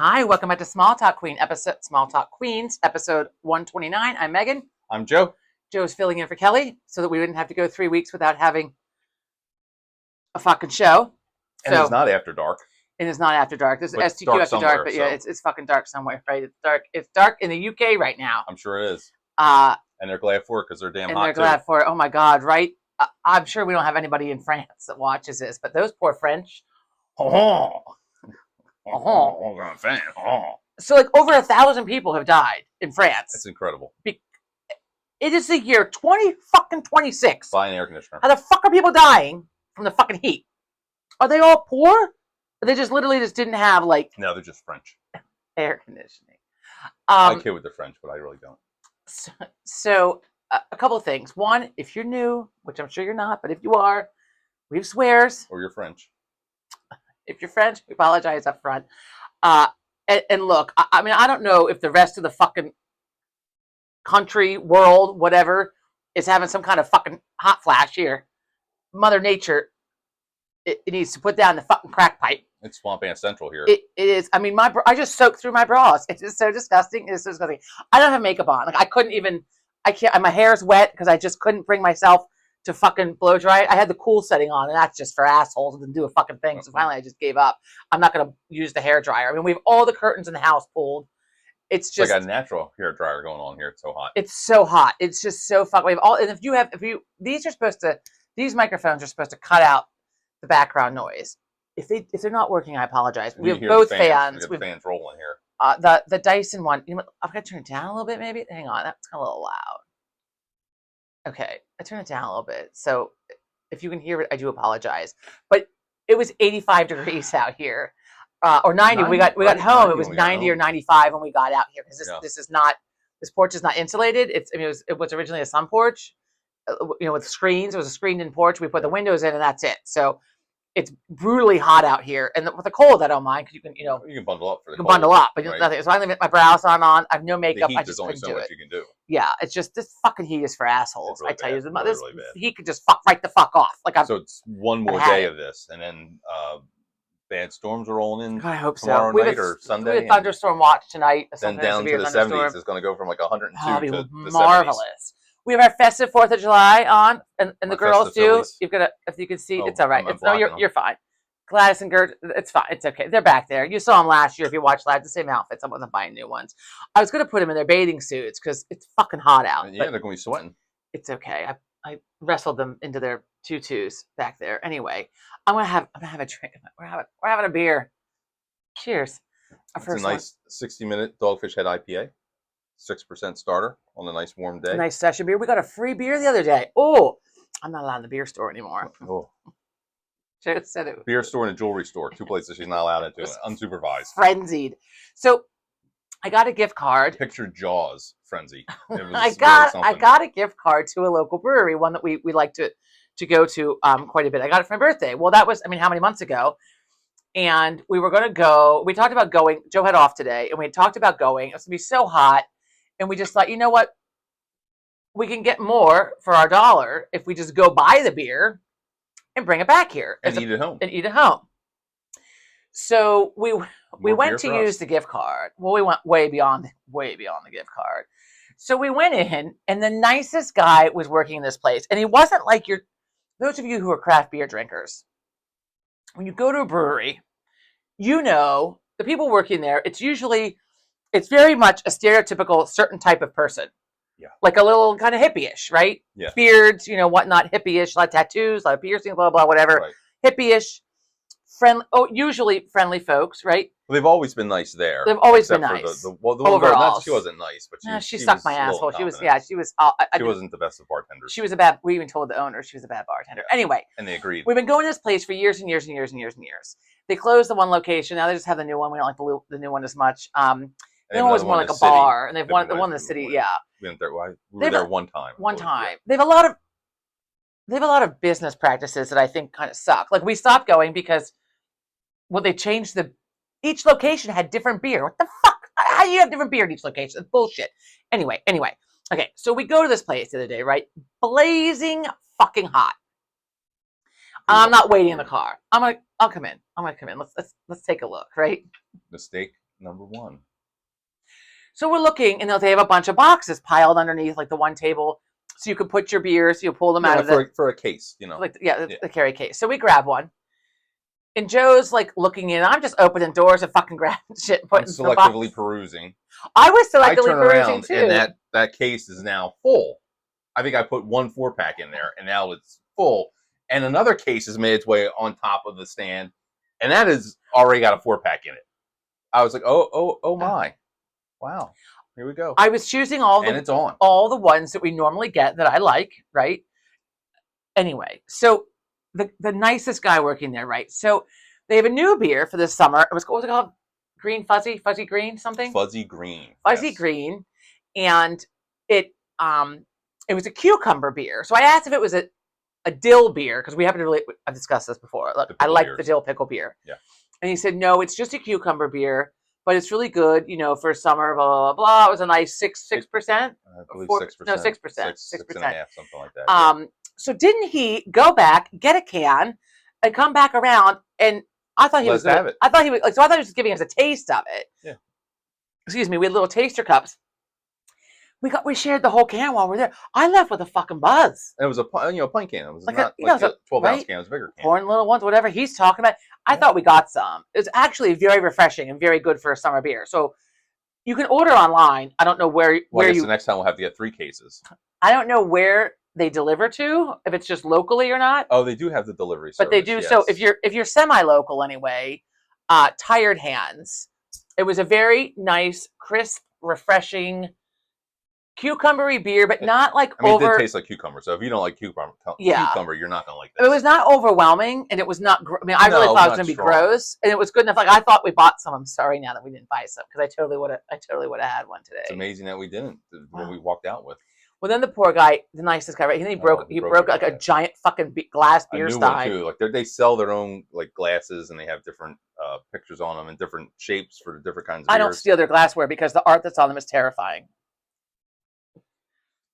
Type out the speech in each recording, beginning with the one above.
Hi, welcome back to Small Talk Queens, episode 129. I'm Megan. I'm Joe. Joe's filling in for Kelly so that we wouldn't have to go 3 weeks without having a fucking show. And it's not after dark. It is not after dark. This is But STQ dark after dark, but yeah, it's fucking dark somewhere, right? It's dark. It's dark in the UK right now. I'm sure it is. And they're glad for it because they're damn hot. And they're glad for it. Oh my God, right? I'm sure we don't have anybody in France that watches this, but those poor French. So like over 1,000 people have died in France. It's incredible. It is the year 2026. Buy an air conditioner. How the fuck are people dying from the fucking heat? Are they all poor? Or they just literally didn't have like... No, they're just French. Air conditioning. I kid with the French, but I really don't. So a couple of things. One, if you're new, which I'm sure you're not, but if you are, we have swears. Or you're French. If you're French, we apologize up front. And look, I mean, I don't know if the rest of the fucking country, world, whatever, is having some kind of fucking hot flash here. Mother Nature, it needs to put down the fucking crack pipe. It's Swamp Ant Central here. It is. I mean, I just soaked through my bras. It's just so disgusting. It's so disgusting. I don't have makeup on. Like I couldn't even. I can't. My hair's wet because I just couldn't bring myself to fucking blow dry it. I had the cool setting on, and that's just for assholes to do a fucking thing. So finally, I just gave up. I'm not gonna use the hair dryer. I mean, we have all the curtains in the house pulled. It's just like a natural hair dryer going on here. It's so hot. It's so hot. It's just so fucking. We have all. And these microphones are supposed to cut out the background noise. If they're not working, I apologize. We have both fans. We have fans rolling here. The Dyson one. You know, I've got to turn it down a little bit, maybe. Hang on, that's a little loud. Okay, I turn it down a little bit. So if you can hear it, I do apologize. But it was 85 degrees out here, or 90. We got home. It was 90 or 95 when we got out here because this porch is not insulated. It was originally a sun porch, with screens. It was a screened-in porch. We put the windows in, and that's it. So it's brutally hot out here, and with the cold, I don't mind because you can bundle up for the cold. Bundle up, but nothing. So I leave my brows on. I have no makeup. The heat I just couldn't do it. You can do. Yeah, it's just this fucking heat is for assholes. Really I tell you, this heat could just right the fuck off. So it's one more day of this, and then bad storms are rolling in. I hope tomorrow night or Sunday. We have a thunderstorm watch tonight. Then down to the 70s. It's going to go from like 102 to the marvelous. 70s. We have our festive 4th of July on, and the girls do. Phillies. You've got if you can see, it's all right. You're fine. Gladys and Gert, it's fine. It's okay. They're back there. You saw them last year. If you watched live, the same outfits. I wasn't buying new ones. I was going to put them in their bathing suits because it's fucking hot out. Yeah, they're going to be sweating. It's okay. I wrestled them into their tutus back there. Anyway, I'm gonna have a drink. We're having a beer. Cheers. It's a nice 60-minute Dogfish Head IPA. 6% starter on a nice warm day. Nice session beer. We got a free beer the other day. Oh, I'm not allowed in the beer store anymore. Oh. Joe said it. Beer store and a jewelry store. 2 places she's not allowed into. Unsupervised. Frenzied. So I got a gift card. Picture Jaws frenzy. I got a gift card to a local brewery, one that we like to go to quite a bit. I got it for my birthday. Well, that was, how many months ago? And we were going to go. We talked about going. Joe had off today, and we had talked about going. It was going to be so hot. And we just thought, you know what? We can get more for our dollar if we just go buy the beer and bring it back here. And eat at home. So we went to use the gift card. Well, we went way beyond the gift card. So we went in, and the nicest guy was working in this place. And he wasn't like those of you who are craft beer drinkers. When you go to a brewery, the people working there, it's very much a stereotypical certain type of person. Yeah. Like a little kind of hippie-ish, right? Yeah. Beards, whatnot, hippie-ish, a lot of tattoos, a lot of piercings, blah, blah, whatever. Right. Hippie-ish, usually friendly folks, right? Well, they've always been nice there. They've always been nice. The overall, she wasn't nice, but she sucked my asshole. She was, she wasn't the best of bartenders. She was we even told the owner she was a bad bartender. Anyway. And they agreed. We've been going to this place for years and years and years and years and years. They closed the one location. Now they just have the new one. We don't like the new one as much. The one was more like a bar, and they've won the one in the city. Yeah, we were there one time. Yeah. They have a lot of business practices that I think kind of suck. Like we stopped going because they changed each location had different beer. What the fuck? How do you have different beer in each location? It's bullshit. Anyway. Okay, so we go to this place the other day, right? Blazing fucking hot. I'm not waiting in the car. I'll come in. Let's take a look, right? The steak Number one. So we're looking, and they have a bunch of boxes piled underneath, like the one table, so you can put your beers. You pull them out of for a case, like the carry case. So we grab one, and Joe's like looking in. I'm just opening doors and fucking grabbing shit, and I'm putting the selectively box. perusing. I was I selectively turn perusing around, too. and that case is now full. I think I put 1 4-pack in there, and now it's full. And another case has made its way on top of the stand, and that has already got a 4-pack in it. I was like, oh my, wow, here we go. I was choosing and it's on. all the ones that we normally get that I like, right? Anyway, so the nicest guy working there, right? So they have a new beer for this summer. What was it called? Green fuzzy green something. Fuzzy green. Fuzzy yes. green, and it was a cucumber beer. So I asked if it was a dill beer because we haven't really I've discussed this before. Look, I like the dill pickle beer. Yeah. And he said no, it's just a cucumber beer, but it's really good, for summer. Blah blah blah. It was a nice 6%. I believe 6%. No, 6%. 6.5, something like that. Yeah. So didn't he go back, get a can, and come back around? And I thought he was have it. I thought he was so I thought he was just giving us a taste of it. Yeah. Excuse me. We had little taster cups. We shared the whole can while we were there. I left with a fucking buzz. It was a pint can. It was Like not a 12 right? ounce can. It was a bigger can. Corn little ones, whatever he's talking about. I thought we got some. It was actually very refreshing and very good for a summer beer. So you can order online. I don't know where I guess the next time we'll have to get 3 cases. I don't know where they deliver to, if it's just locally or not. Oh, they do have the delivery service. But they do. Yes. So if you're semi-local anyway, Tired Hands. It was a very nice, crisp, refreshing, cucumbery beer, but not like it did taste like cucumber. So if you don't like cucumber, you're not gonna like this. It was not overwhelming, and it was not. I really thought it was gonna be gross, and it was good enough. Like I thought we bought some. I'm sorry now that we didn't buy some because I totally would have had one today. It's amazing that we didn't. What we walked out with. Well, then the poor guy, the nicest guy, right? And then he broke like a giant fucking glass beer stein. Too. Like they sell their own like glasses, and they have different pictures on them and different shapes for the different kinds of beers. I don't steal their glassware because the art that's on them is terrifying.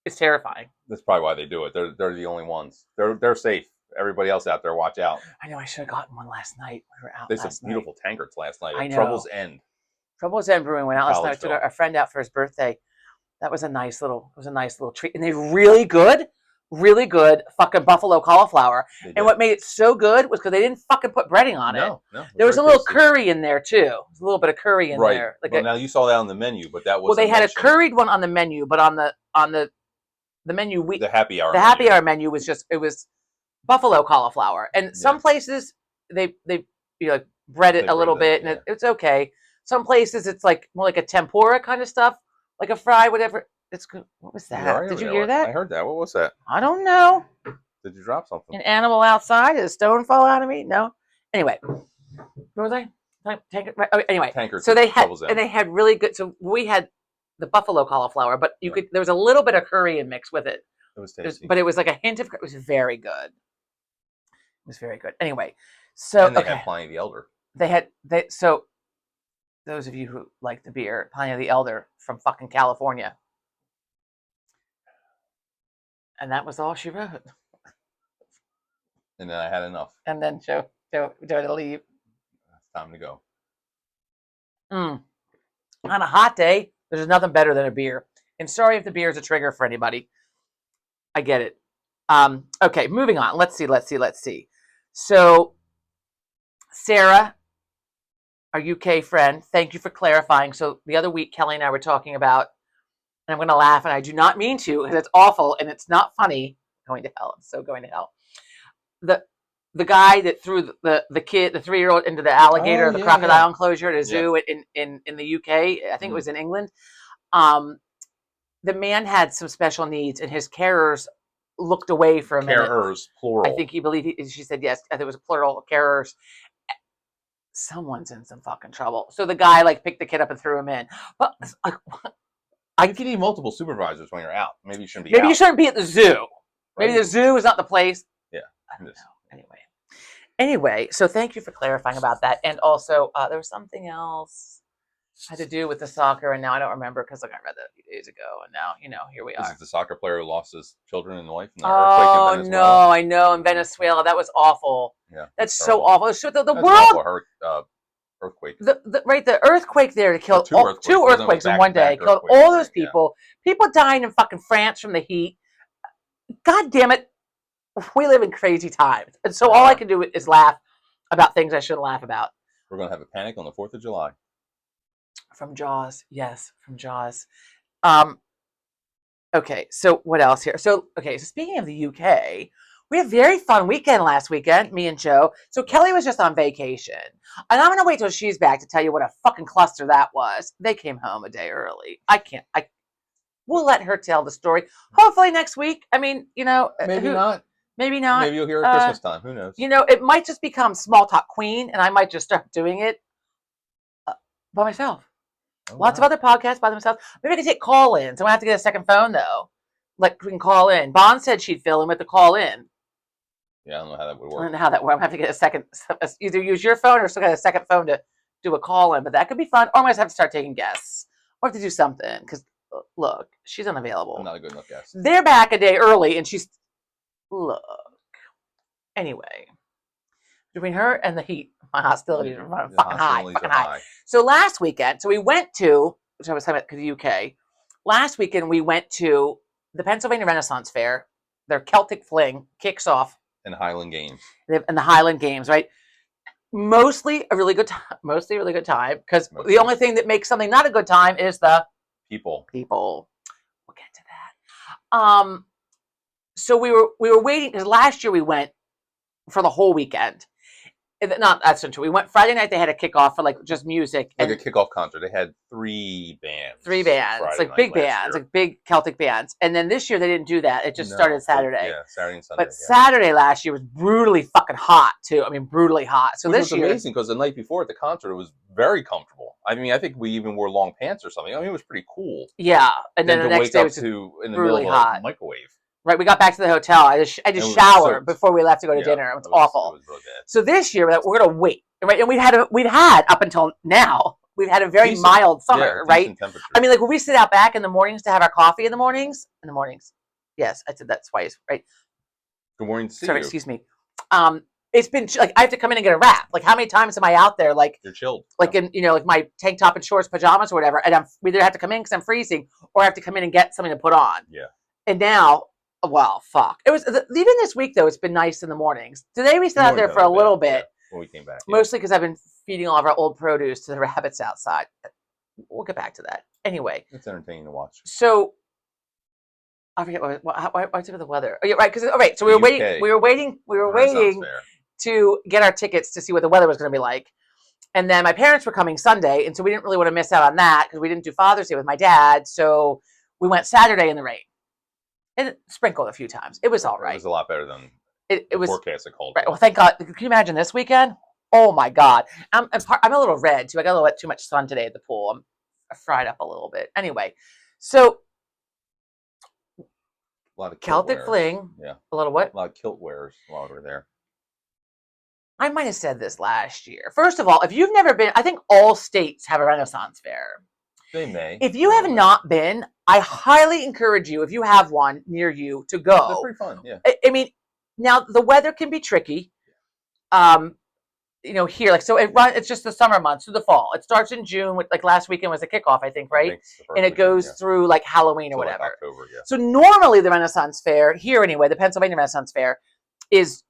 It's terrifying. That's probably why they do it. They're the only ones. They're safe. Everybody else out there, watch out. I know. I should have gotten one last night. We were out. There's some beautiful tankards last night. I know. Trouble's End. Trouble's End Brewing went out last night. I took a friend out for his birthday. That was a nice little treat. And they really good fucking buffalo cauliflower. And what made it so good was because they didn't fucking put breading on it. No. There was a little curry in there too. There's a little bit of curry in there. Like now you saw that on the menu, but that was well. They had a curried one on the menu, but on the menu the happy hour. The happy hour menu was it was buffalo cauliflower. And some places they like bread it a little bit, and it's okay. Some places it's like more like a tempura kind of stuff. Like a fry, whatever. It's good. What was that? Did you hear that? I heard that. What was that? I don't know. Did you drop something? An animal outside? Did a stone fall out of me? No. Anyway, where was I? Anyway, so they had really good. So we had the buffalo cauliflower, but there was a little bit of curry in mix with it. It was tasty, but it was like a hint of. It was very good. It was very good. Anyway, so they had Pliny the Elder. So. Those of you who like the beer, Pliny the Elder from fucking California. And that was all she wrote. And then I had enough. And then Joe had to leave. It's time to go. On a hot day, there's nothing better than a beer. And sorry if the beer is a trigger for anybody. I get it. Okay, moving on. Let's see. So, Sarah, our UK friend, thank you for clarifying. So the other week, Kelly and I were talking about, and I'm going to laugh, and I do not mean to, because it's awful, and it's not funny. Going to hell. I'm so going to hell. The guy that threw the 3-year-old into the alligator, the crocodile enclosure at a zoo in the UK, I think it was in England. The man had some special needs, and his carers looked away for a minute. Carers, plural. I think she said yes. I think it was plural, carers. Someone's in some fucking trouble. So the guy picked the kid up and threw him in. But you can need multiple supervisors when you're out. Maybe you shouldn't be. You shouldn't be at the zoo. Maybe the zoo is not the place. Yeah. I don't know. Anyway, so thank you for clarifying about that. And also, there was something else had to do with the soccer, and now I don't remember because I read that a few days ago, and now here we are. Is it the soccer player who lost his children and wife in the earthquake in Venezuela? No, I know, in Venezuela. That was awful. Yeah, that's so awful. The world. Awful. Earthquake. The earthquake there to kill Two earthquakes. two Wasn't it earthquakes in back one to back day, killed earthquakes, all those right? Yeah. people. People dying in fucking France from the heat. God damn it. We live in crazy times. And so all I can do is laugh about things I shouldn't laugh about. We're gonna have a panic on the 4th of July. From Jaws. Yes, from Jaws. Okay, so what else here? So speaking of the UK, we had a very fun weekend last weekend, me and Joe. So Kelly was just on vacation. And I'm gonna wait till she's back to tell you what a fucking cluster that was. They came home a day early. We'll let her tell the story. Hopefully next week. I mean, Maybe not. Maybe not. Maybe you'll hear it at Christmas time. Who knows? It might just become small talk queen, and I might just start doing it by myself. Lots of other podcasts by themselves. Maybe I can take call-ins. I won't have to get a second phone though. Like we can call in. Bond said she'd fill in with the call in. Yeah, I don't know how that would work. I don't know how that works. I'm gonna have to get a second. Either use your phone or still get a second phone to do a call in. But that could be fun. Or I might have to start taking guests. Or have to do something because look, she's unavailable. I'm not a good enough guest. They're back a day early, and she's look. Anyway, between her and the heat, my hostility is fucking high. So last weekend, we went to, which I was talking about the UK. Last weekend, we went to the Pennsylvania Renaissance Fair. Their Celtic Fling kicks off. And Highland Games. And the Highland Games, right? Mostly a really good time. Because the only thing that makes something not a good time is the people. We'll get to that. So we were waiting because last year we went for the whole weekend. Not that's not true. We went Friday night. They had a kickoff for like just music, like a kickoff concert. They had 3 bands. 3 bands, like big bands, like big Celtic bands. And then this year they didn't do that. It just started Saturday. Yeah, Saturday and Sunday. But Saturday last year was brutally fucking hot too. I mean, brutally hot. So this year was amazing because the night before at the concert it was very comfortable. I mean, I think we even wore long pants or something. I mean, it was pretty cool. Yeah, and then the next day was in the brutally middle of hot. A microwave. Right, we got back to the hotel. I just showered before we left to go to dinner. It was awful. It was really bad. So this year we're gonna wait, right? And we'd had up until now, we've had a very mild summer, right? I mean, like when we sit out back in the mornings to have our coffee in the mornings. Yes, I said that twice, right? Good morning. Sorry, excuse me. It's been like I have to come in and get a wrap. Like how many times am I out there? Like you're chilled. Like in like my tank top and shorts, pajamas or whatever, and we either have to come in because I'm freezing, or I have to come in and get something to put on. Yeah. And now. Well, fuck. It was even this week though. It's been nice in the mornings. Today we sat out there for a little bit. When we came back, mostly because I've been feeding all of our old produce to the rabbits outside. We'll get back to that. Anyway, it's entertaining to watch. So I forget why took the weather. Oh, yeah, right. Because so we were waiting. We were waiting to get our tickets to see what the weather was going to be like. And then my parents were coming Sunday, and so we didn't really want to miss out on that because we didn't do Father's Day with my dad. So we went Saturday in the rain. It sprinkled a few times. It was all right. It was a lot better than it was forecasted cold. Right. Well, thank God. Can you imagine this weekend? Oh my God. I'm a little red too. I got a little too much sun today at the pool. I'm fried up a little bit. Anyway, so a lot of Celtic Fling. Yeah. A little what? A lot of kilt wearers while over there. I might have said this last year. First of all, if you've never been, I think all states have a Renaissance Fair. They may. If you have not been, I highly encourage you, if you have one near you, to go. They're pretty fun, yeah. I mean, now the weather can be tricky. Here, like so it's just the summer months through the fall. It starts in June with like last weekend was a kickoff, I think, right? And it goes through like Halloween or whatever. Like October, yeah. So normally the Renaissance Fair, here anyway, the Pennsylvania Renaissance Fair is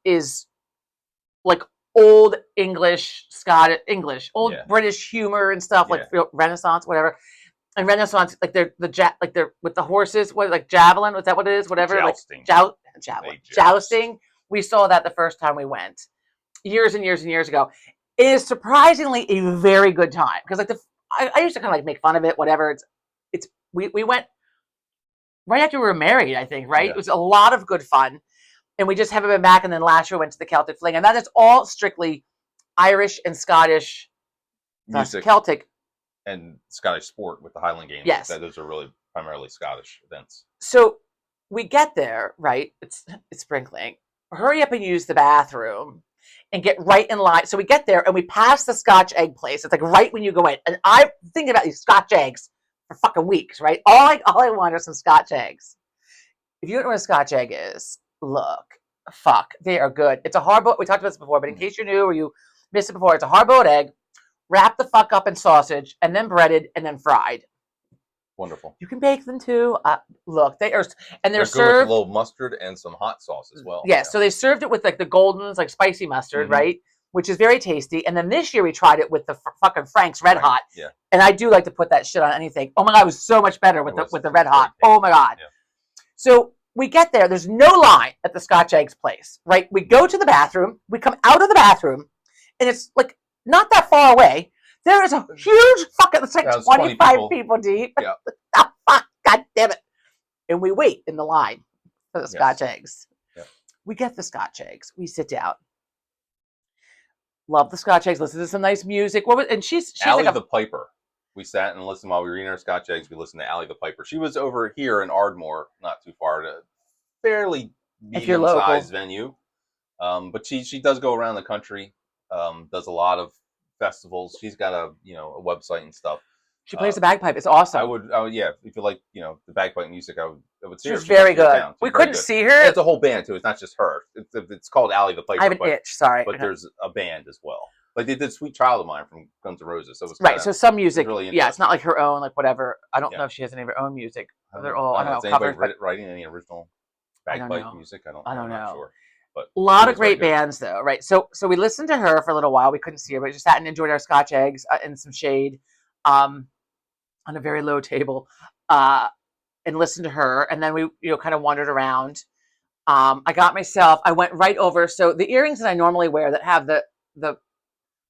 like old English, British humor and stuff, like Renaissance, whatever. And Renaissance, like they're with the horses, javelin? Was that what it is? Whatever, jousting. Javelin, jousting. We saw that the first time we went, years and years and years ago. It is surprisingly a very good time because I used to kind of like make fun of it, whatever. We went right after we were married, I think, right? Yeah. It was a lot of good fun. And we just haven't been back. And then last year we went to the Celtic Fling. And that is all strictly Irish and Scottish music. Celtic. And Scottish sport with the Highland Games. Yes. Those are really primarily Scottish events. So we get there, right? It's sprinkling. Hurry up and use the bathroom and get right in line. So we get there and we pass the Scotch egg place. It's like right when you go in. And I'm thinking about these Scotch eggs for fucking weeks, right? All I want are some Scotch eggs. If you don't know what a Scotch egg is, look, fuck, they are good. It's a hard-boiled, we talked about this before, but in case you're new or you missed it before, it's a hard-boiled egg wrapped the fuck up in sausage, and then breaded, and then fried. Wonderful. You can bake them too. Look, they're They're good with a served. little mustard and some hot sauce as well. Yeah, so they served it with like the Golden's, like spicy mustard, Mhm. right? Which is very tasty. And then this year we tried it with the fucking Frank's Red Frank, Hot. yeah. And I do like to put that shit on anything. Oh my god, it was so much better with the Red Hot. Oh my god. Yeah. So we get there. There's no line at the Scotch Eggs place, right? We go to the bathroom. We come out of the bathroom, and it's like not that far away. There is a huge fucking. It's like That was 25 20 people deep. Yeah. Oh, fuck, god damn it! And we wait in the line for the Scotch Eggs. Yeah. We get the Scotch Eggs. We sit down. Love the Scotch Eggs. Listen to some nice music. What was, and she's Allie like the Piper. We sat and listened while we were eating our Scotch Eggs. We listened to Allie the Piper. She was over here in Ardmore, not too far, to a fairly medium-sized venue. But she does go around the country. Does a lot of festivals. She's got a website and stuff. She plays the bagpipe. It's awesome. I would yeah. If you like the bagpipe music, I would see her. She's very good. We couldn't see her. It's a whole band too. It's not just her. It's called Allie the Piper. I have an itch. Sorry, but there's a band as well. Like they did "Sweet Child of Mine" from Guns N' Roses. So it was right. So some music, really yeah, it's not like her own, like whatever. I don't know if she has any of her own music. They're all I don't know covers. Writing any original bagpipe music? I don't know. Sure. But a lot of great bands though, right? So we listened to her for a little while. We couldn't see her, but we just sat and enjoyed our Scotch Eggs in some shade, on a very low table, and listened to her. And then we kind of wandered around. I went right over. So the earrings that I normally wear that have the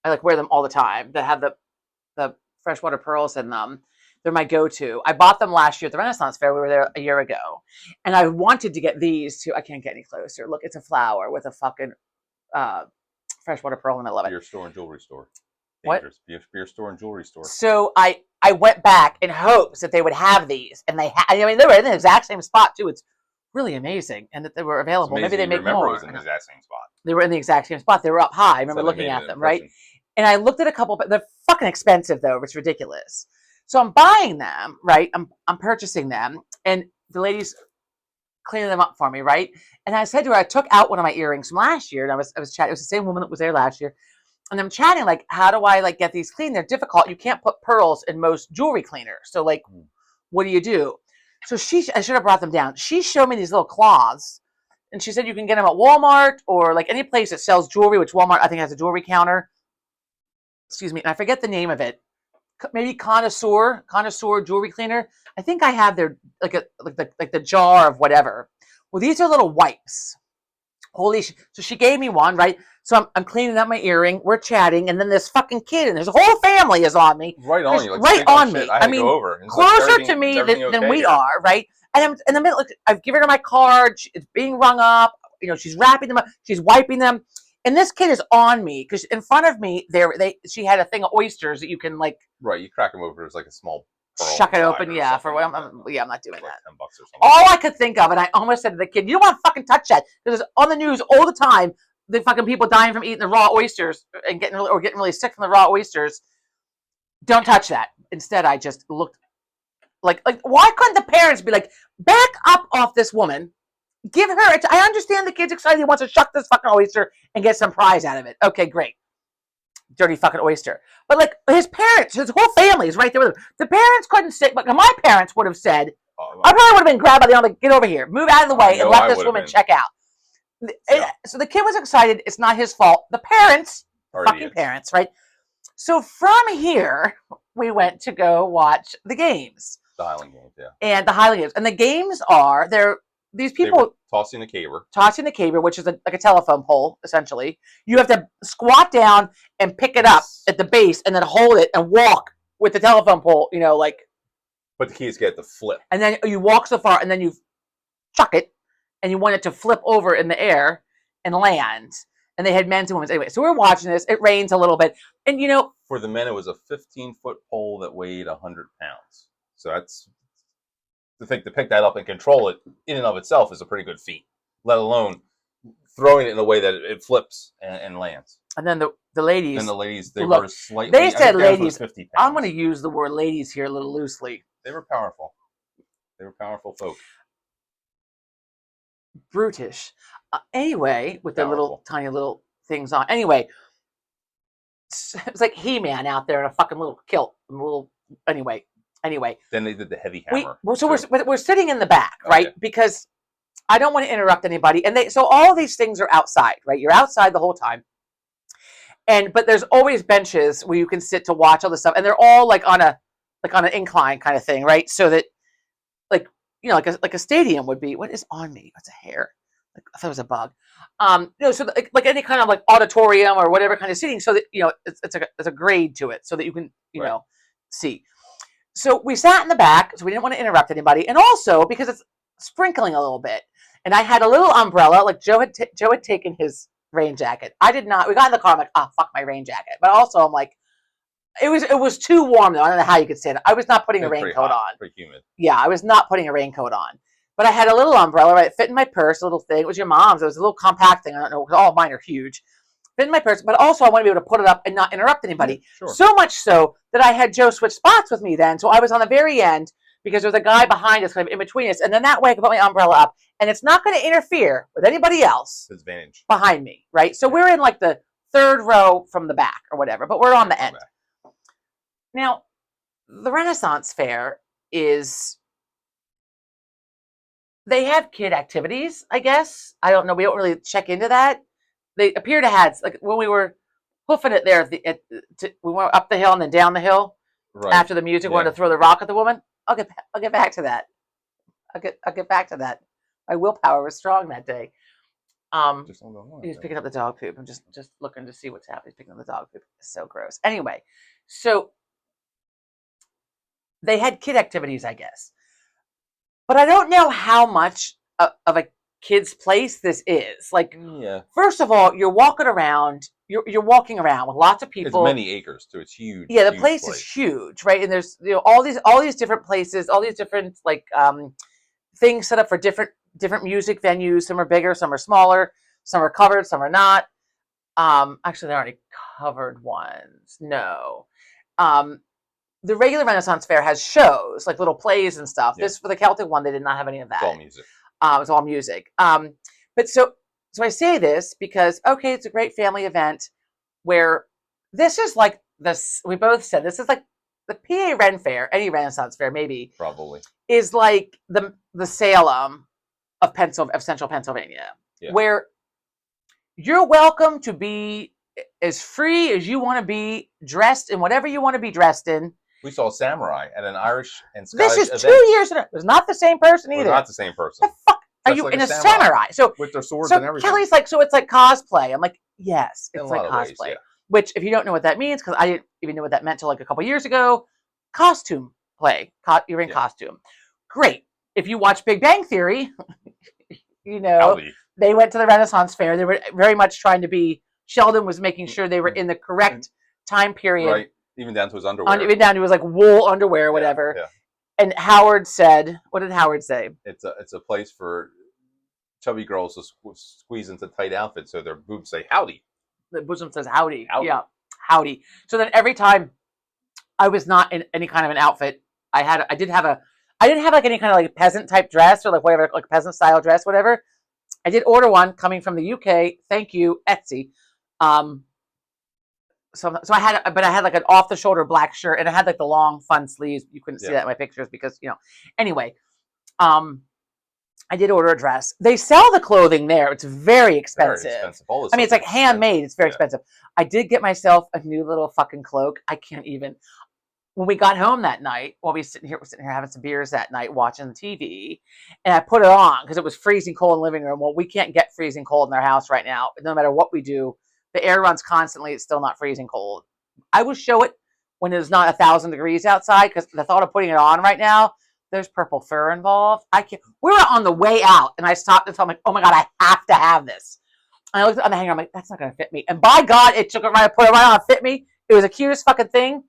I like wear them all the time, that have the freshwater pearls in them. They're my go-to. I bought them last year at the Renaissance Fair. We were there a year ago. And I wanted to get these too. I can't get any closer. Look, it's a flower with a fucking freshwater pearl in the middle of it. Beer store and jewelry store. Dangerous. What? Beer store and jewelry store. So I went back in hopes that they would have these. And they they were in the exact same spot too. It's really amazing. And that they were available. Maybe they make more. It was in the exact same spot. They were in the exact same spot. They were up high. I remember looking at them, right? And I looked at a couple, but they're fucking expensive though. It's ridiculous. So I'm buying them, right? I'm purchasing them, and the lady's cleaning them up for me, right? And I said to her, I took out one of my earrings from last year, and I was chatting. It was the same woman that was there last year, and I'm chatting like, how do I like get these clean? They're difficult. You can't put pearls in most jewelry cleaners. So like, what do you do? So I should have brought them down. She showed me these little cloths, and she said you can get them at Walmart or like any place that sells jewelry, which Walmart I think has a jewelry counter. Excuse me, and I forget the name of it. Maybe connoisseur jewelry cleaner. I think I have their like the jar of whatever. Well, these are little wipes. Holy shit. So she gave me one, right? So I'm cleaning up my earring. We're chatting, and then this fucking kid and there's a whole family is on me. Right on you. Like, right on me. I mean, closer to me than we are, right? And I'm in the middle. I've given her my card. It's being rung up. She's wrapping them up. She's wiping them. And this kid is on me because in front of me, she had a thing of oysters that you can like. Right, you crack them over. It's like a small. Shuck it open, yeah. For what I'm not doing like that. $10 or something. All I could think of, and I almost said to the kid, "You don't want to fucking touch that." Because it's on the news all the time. The fucking people dying from eating the raw oysters and getting really sick from the raw oysters. Don't touch that. Instead, I just looked like why couldn't the parents be like, back up off this woman? Give her. I understand the kid's excited. He wants to shuck this fucking oyster and get some prize out of it. Okay, great. Dirty fucking oyster. But like his parents, his whole family is right there with him. The parents couldn't say, but my parents would have said, I probably would have been grabbed by the arm, like, get over here, move out of the way, and let this woman check out. So the kid was excited. It's not his fault. The parents, fucking parents, right? So from here, we went to go watch the games. The Highland Games, yeah. And the Highland Games. And the games are, these people tossing the caber. Tossing the caber, which is like a telephone pole, essentially. You have to squat down and pick it up at the base and then hold it and walk with the telephone pole, like. But the key is get the flip. And then you walk so far and then you chuck it and you want it to flip over in the air and land. And they had men's and women's. Anyway, so we're watching this. It rains a little bit. And, for the men, it was a 15-foot pole that weighed 100 pounds. So that's. To pick that up and control it in and of itself is a pretty good feat, let alone throwing it in a way that it flips and lands. And then the ladies. And the ladies, were slightly. They said ladies. 50 pounds. I'm going to use the word ladies here a little loosely. They were powerful. They were powerful folk. Brutish. Anyway, with their little tiny little things on. Anyway, it's like He-Man out there in a fucking little kilt, anyway. Then they did the heavy We hammer. well, so too. we're sitting in the back, Oh, right? yeah. Because I don't want to interrupt anybody, and so all these things are outside, right? You're outside the whole time, but there's always benches where you can sit to watch all this stuff, and they're all like on an incline kind of thing, right? So that like like a stadium would be. What is on me? What's a hair? Like, I thought it was a bug. So like any kind of like auditorium or whatever kind of seating, so that it's a grade to it, so that you can see. So we sat in the back, so we didn't want to interrupt anybody, and also because it's sprinkling a little bit, and I had a little umbrella. Like Joe had taken his rain jacket. I did not. We got in the car. I'm like, oh fuck my rain jacket. But also I'm like, it was too warm though. I don't know how you could say it. I was not putting a raincoat on. Pretty humid. Yeah, I was not putting a raincoat on. But I had a little umbrella, right? It fit in my purse, a little thing. It was your mom's. It was a little compact thing. I don't know, because all mine are huge. Fit in my purse, but also I want to be able to put it up and not interrupt anybody. Sure. So much so that I had Joe switch spots with me then. So I was on the very end because there was a guy behind us, kind of in between us. And then that way I could put my umbrella up. And it's not going to interfere with anybody else Advantage. behind me, right? So we're in like the third row from the back or whatever, but we're on the end. Now, the Renaissance Fair is... They have kid activities, I guess. I don't know. We don't really check into that. They appear to have, like when we were hoofing it there, we went up the hill and then down the hill after the music. Wanted to throw the rock at the woman. I'll get back to that. I'll get back to that. My willpower was strong that day. He was picking up the dog poop. I'm just looking to see what's happening. He's picking up the dog poop. It's so gross. Anyway, so they had kid activities, I guess. But I don't know how much of a kid's place this is. Like, first of all, you're walking around. You're walking around with lots of people. It's many acres, too. It's huge. Yeah, the place is huge, right? And there's all these different places, all these different like things set up for different music venues. Some are bigger, some are smaller, some are covered, some are not. Actually, there aren't any covered ones. No. The regular Renaissance Fair has shows, like little plays and stuff. This, for the Celtic one, they did not have any of that. It's all music. It's all music. But so I say this because, okay, it's a great family event where this is like this. We both said this is like the PA Ren Fair, any Renaissance Fair maybe. Probably. Is like the Salem of Central Pennsylvania, where you're welcome to be as free as you want to be, dressed in whatever you want to be dressed in. We saw Samurai at an Irish and Scottish event. This is 2 years ago. It was not the same person either. Not the same person. The fuck are you like in a samurai? So with their swords and everything. Kelly's like, so it's like cosplay. I'm like, yes, it's like cosplay. Ways, Which, if you don't know what that means, because I didn't even know what that meant till like a couple years ago, costume play. You're in costume. Great. If you watch Big Bang Theory, they went to the Renaissance Fair. They were very much trying to be. Sheldon was making sure they were in the correct time period. Right. Even down to his underwear. Even down to his like wool underwear or whatever. Yeah. And Howard said, what did Howard say? It's a place for chubby girls to squeeze into tight outfits so their boobs say howdy. The bosom says howdy. Yeah, howdy. So then every time I was not in any kind of an outfit, I didn't have like any kind of like peasant type dress or like whatever, like peasant style dress, whatever. I did order one coming from the UK. Thank you, Etsy. So I had like an off the shoulder black shirt, and it had like the long fun sleeves. You couldn't see that in my pictures because Anyway, I did order a dress. They sell the clothing there. It's very expensive. Very expensive. I mean, it's like handmade. It's very expensive. I did get myself a new little fucking cloak. I can't even. When we got home that night, we're sitting here having some beers that night, watching the TV, and I put it on because it was freezing cold in the living room. Well, we can't get freezing cold in our house right now. No matter what we do, the air runs constantly. It's still not freezing cold. I will show it when it's not 1,000 degrees outside because the thought of putting it on right now, there's purple fur involved. I can't. We were on the way out, and I stopped and thought, I'm like, oh my God, I have to have this. And I looked on the hanger. I'm like, that's not going to fit me. And by God, it took it right. I put it right on. It fit me. It was the cutest fucking thing.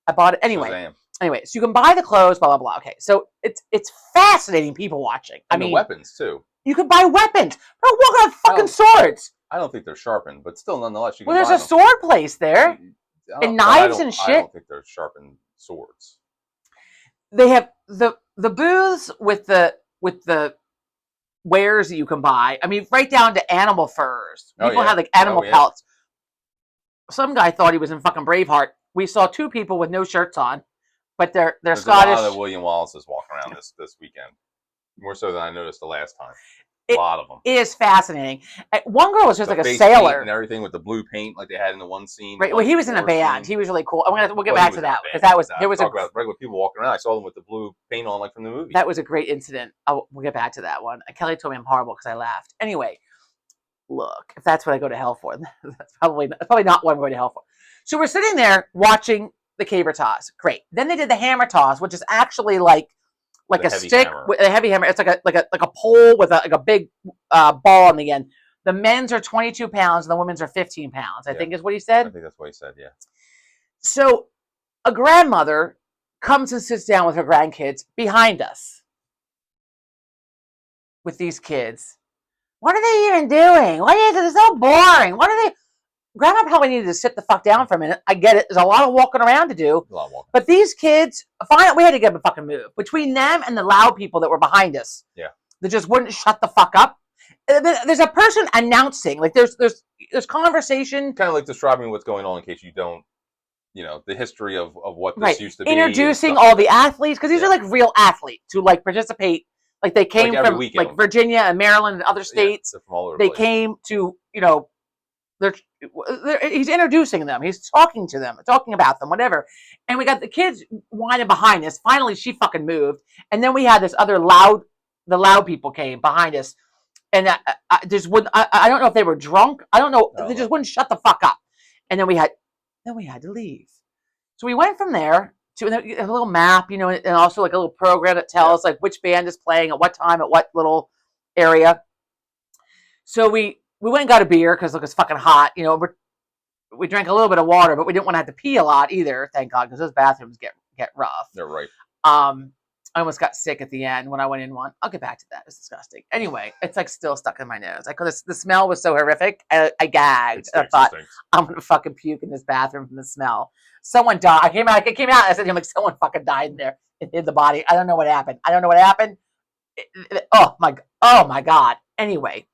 I bought it anyway. Shazam. Anyway, so you can buy the clothes, blah blah blah. Okay, so it's fascinating. People watching. And the weapons too. You can buy weapons. They're walking on fucking swords. I don't think they're sharpened, but still, nonetheless, you can. Well, there's a sword place there, and knives and shit. I don't think they're sharpened swords. They have the booths with the wares that you can buy. I mean, right down to animal furs. People have like animal pelts. some guy thought he was in fucking Braveheart. We saw 2 people with no shirts on, but they're There's Scottish. a lot of William Wallaces walking around this weekend, more so than I noticed the last time. A It- lot of them. It is fascinating. One girl was just The like a face paint sailor. and everything with the blue paint, like they had in the one scene. Right. Well, he was in a band. He was really cool. We'll get Well, back he to was in a that band. because that was there was talk about regular people walking around. I saw them with the blue paint on, like from the movie. that was a great incident. We'll get back to that one. Kelly told me I'm horrible because I laughed. Anyway, look, if that's what I go to hell for, that's probably not what I'm going to hell for. So we're sitting there watching the caber toss. Great. Then they did the hammer toss, which is actually like The a heavy stick hammer. with a heavy hammer. It's like a pole with a big ball on the end. The men's are 22 pounds and the women's are 15 pounds. I think is what he I said. think that's what he said. Yeah. So a grandmother comes and sits down with her grandkids behind us with these kids. What are they even doing? What is it? It's so boring. What are they? Grandma probably needed to sit the fuck down for a minute. I get it. There's a lot of walking around to do. A lot of walking. But these kids, fine, we had to get them a fucking move. Between them and the loud people that were behind us. Yeah. That just wouldn't shut the fuck up. There's a person announcing. Like there's conversation. Kind of like describing what's going on in case you don't, the history of what this Right. used to be. Introducing all the athletes, because these are like real athletes who like participate. Like they came every from weekend. like Virginia and Maryland and other states. They're from all over the They place. came to, he's introducing them. He's talking to them, talking about them, whatever. And we got the kids whining behind us. Finally, she fucking moved. And then we had this other the loud people came behind us. And I don't know if they were drunk. I don't know. They just wouldn't shut the fuck up. And then we had to leave. So we went from there to a little map, and also like a little program that tells like which band is playing at what time at what little area. So we went and got a beer because look, it's fucking hot. We drank a little bit of water, but we didn't want to have to pee a lot either. Thank God, because those bathrooms get rough. They're right. I almost got sick at the end when I went in one. I'll get back to that. It's disgusting. Anyway, it's like still stuck in my nose. The smell was so horrific. I gagged. I thought I'm gonna fucking puke in this bathroom from the smell. Someone died. I came out. I said to him like someone fucking died in there in the body. I don't know what happened. Oh my God. Anyway,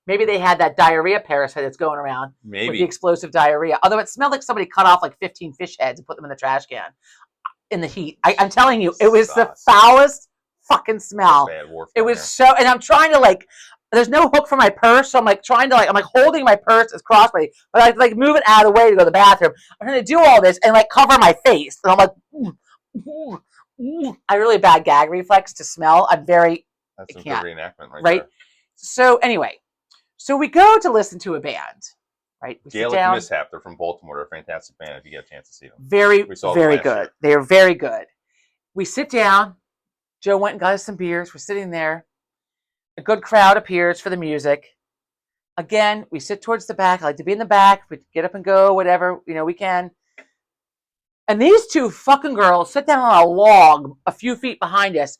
maybe they had that diarrhea parasite that's going around. Maybe. With the explosive diarrhea. Although it smelled like somebody cut off like 15 fish heads and put them in the trash can. In the heat. I'm telling you, it was the foulest fucking smell. It was so, and I'm trying to there's no hook for my purse, so I'm trying to I'm holding my purse as crossbody, but I move it out of the way to go to the bathroom. I'm trying to do all this and cover my face, and I'm I really bad gag reflex to smell. That's a good reenactment right there. So anyway, we go to listen to a band. Right. Gaelic Mishap. They're from Baltimore. They're a fantastic band if you get a chance to see them. Very good. They are very good. We sit down. Joe went and got us some beers. We're sitting there. A good crowd appears for the music. Again, we sit towards the back. I like to be in the back. We get up and go, whatever, we can. And these 2 fucking girls sit down on a log a few feet behind us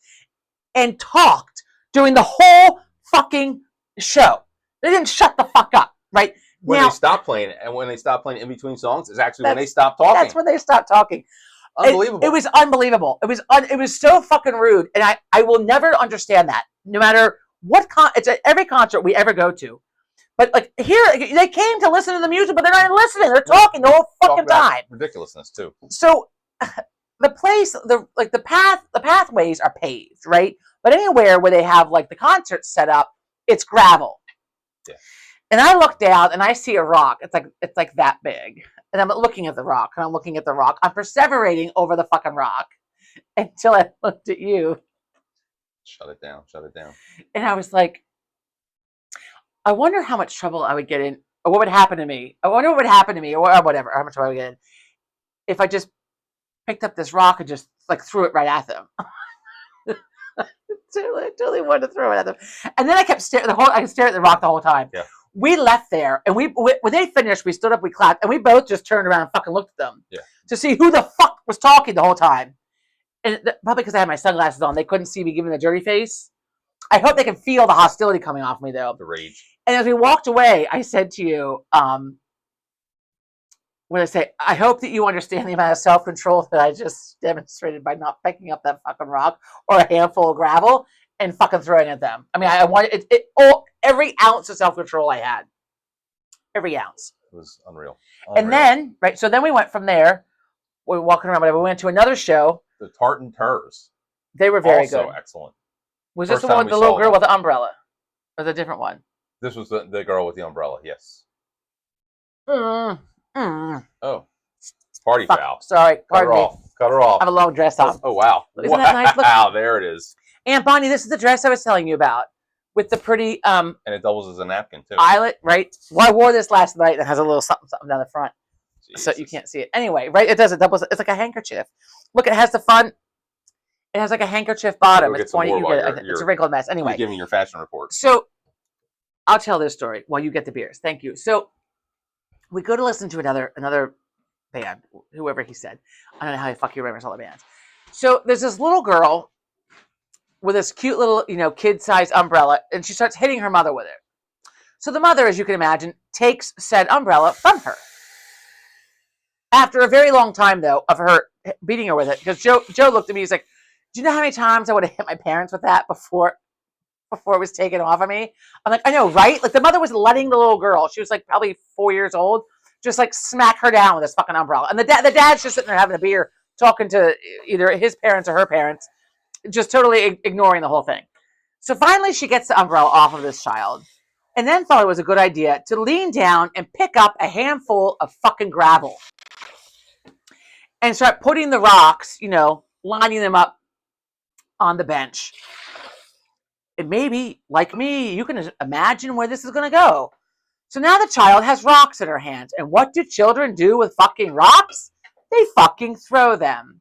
and talked during the whole fucking show. They didn't shut the fuck up, right? When they stopped playing, and when they stopped playing in between songs, is actually when they stopped talking. That's when they stopped talking. Unbelievable. It was unbelievable. It was so fucking rude, and I will never understand that. No matter what it's at every concert we ever go to, but here they came to listen to the music, but they're not even listening. They're talking the whole fucking time. Ridiculousness too. So the place, the pathways are paved, right? But anywhere where they have the concerts set up, it's gravel. Yeah. And I look down and I see a rock. It's like that big. And I'm looking at the rock. And I'm looking at the rock. I'm perseverating over the fucking rock until I looked at you. Shut it down. And I was like, I wonder how much trouble I would get in, or what would happen to me. I wonder what would happen to me, or whatever, how much trouble I would get in, if I just picked up this rock and just threw it right at them. I totally wanted to throw it at them. And then I kept staring I stared at the rock the whole time. Yeah. We left there, and when they finished, we stood up, we clapped, and we both just turned around and fucking looked at them to see who the fuck was talking the whole time. And probably because I had my sunglasses on, they couldn't see me giving the dirty face. I hope they can feel the hostility coming off me, though. The rage. And as we walked away, I said to you, what did I say? I hope that you understand the amount of self-control that I just demonstrated by not picking up that fucking rock or a handful of gravel and fucking throwing at them. I mean, I wanted every ounce of self-control I had. Every ounce. It was unreal. And then, right, so then we went from there. We were walking around, whatever. We went to another show. the Tartan Turs, They were very also good. excellent. Was this First the one time with the we little saw girl them. with the umbrella? Or the different one? This was the girl with the umbrella. Yes. Mm. Oh, party Fuck. foul. Sorry, Cut pardon her me. off. Cut her off. I have a long dress on. Oh wow. Isn't that nice? Look. Wow, there it is. Aunt Bonnie, this is the dress I was telling you about. With the pretty And it doubles as a napkin too. eyelet, right? Well, I wore this last night and it has a little something down the front. So you Jesus. can't see it. Anyway, right? It does. It doubles. It's like a handkerchief. Look, it has the front. It has like a handkerchief bottom. Go get It's some pointy. more You while get it. It's a wrinkled mess. You're Anyway, giving your fashion report. so I'll tell this story while you get the beers. Thank you. So we go to listen to another band, whoever he said. I don't know how the fuck he remembers all the bands. So there's this little girl with this cute little, kid-sized umbrella, and she starts hitting her mother with it. So the mother, as you can imagine, takes said umbrella from her. After a very long time, though, of her beating her with it, because Joe looked at me, he's like, do you know how many times I would have hit my parents with that before it was taken off of me? I'm like, I know, right? Like, the mother was letting the little girl, she was like probably 4 years old, just like smack her down with this fucking umbrella. And the dad's just sitting there having a beer, talking to either his parents or her parents, just totally ignoring the whole thing. So finally she gets the umbrella off of this child, and then thought it was a good idea to lean down and pick up a handful of fucking gravel and start putting the rocks, lining them up on the bench. And maybe, like me, you can imagine where this is going to go. So now the child has rocks in her hands. And what do children do with fucking rocks? They fucking throw them.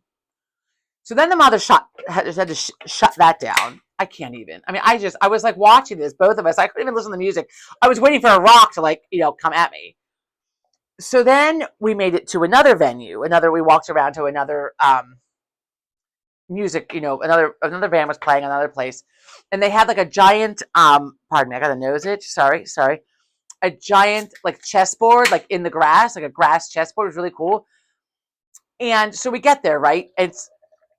So then the mother had to shut that down. I can't even. I mean, I was like watching this, both of us. I couldn't even listen to the music. I was waiting for a rock to come at me. So then we made it to another venue. We walked around to another music, another band was playing another place. And they had like a giant, pardon me, I got a nose itch. Sorry. A giant like chessboard, like in the grass, like a grass chessboard. It was really cool. And so we get there, right? It's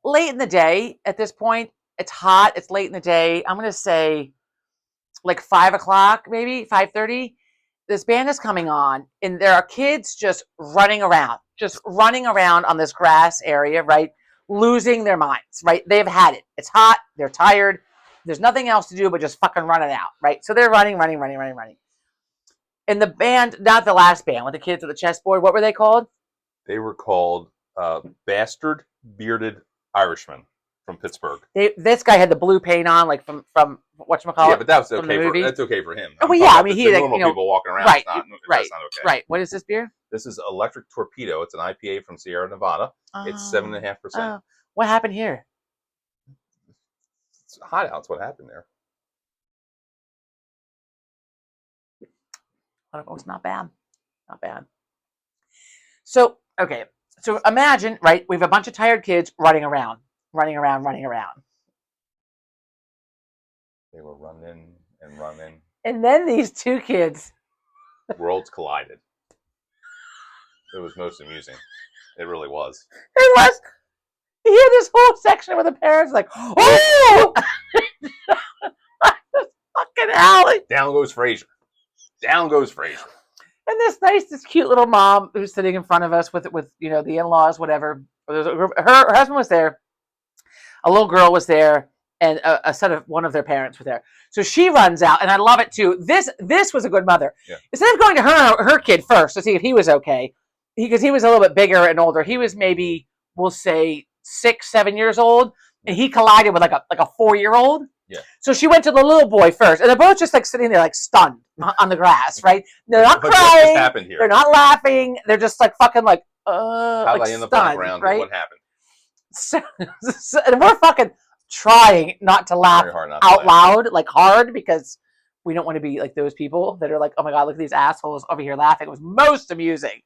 late in the day at this point. It's hot. It's late in the day. I'm going to say like 5 o'clock, maybe 5:30. This band is coming on, and there are kids just running around on this grass area, right? Losing their minds, right? They've had it. It's hot. They're tired. There's nothing else to do but just fucking run it out, right? So they're running. And the band, not the last band, with the kids with the chessboard, what were they called? They were called Bastard Bearded Irishmen from Pittsburgh. This guy had the blue paint on, like from whatchamacallit. Yeah, but that's from the okay. movie. That's okay for him. Oh, well, yeah, I mean, the he like, normal people walking around. right, That's right, not okay. right. What is this beer? This is Electric Torpedo. It's an IPA from Sierra Nevada. It's 7.5%. Oh. What happened here? It's hot out. That's what happened there. Oh, it's not bad. Not bad. So, okay. So imagine, right, we have a bunch of tired kids running around. They were running. And then these two kids. Worlds collided. It was most amusing. It really was. It was. You hear this whole section where the parents are like, oh! This fucking alley. Down goes Fraser. And this cute little mom who's sitting in front of us with the in-laws, whatever. Her husband was there. A little girl was there, and a set of one of their parents were there. So she runs out, and I love it too. This was a good mother. Yeah. Instead of going to her kid first to see if he was okay, because he was a little bit bigger and older. He was maybe, we'll say, 6-7 years old, and he collided with like a 4-year-old. Yeah. So she went to the little boy first, and they're both just like sitting there like stunned on the grass, right? They're not What crying. just happened here? They're not laughing. They're just like fucking like How like they end up stunned, on the ground? right? What happened? So, and we're fucking trying not to laugh Very hard not to out laugh. loud, like hard, because we don't want to be like those people that are like, oh my god, look at these assholes over here laughing. It was most amusing.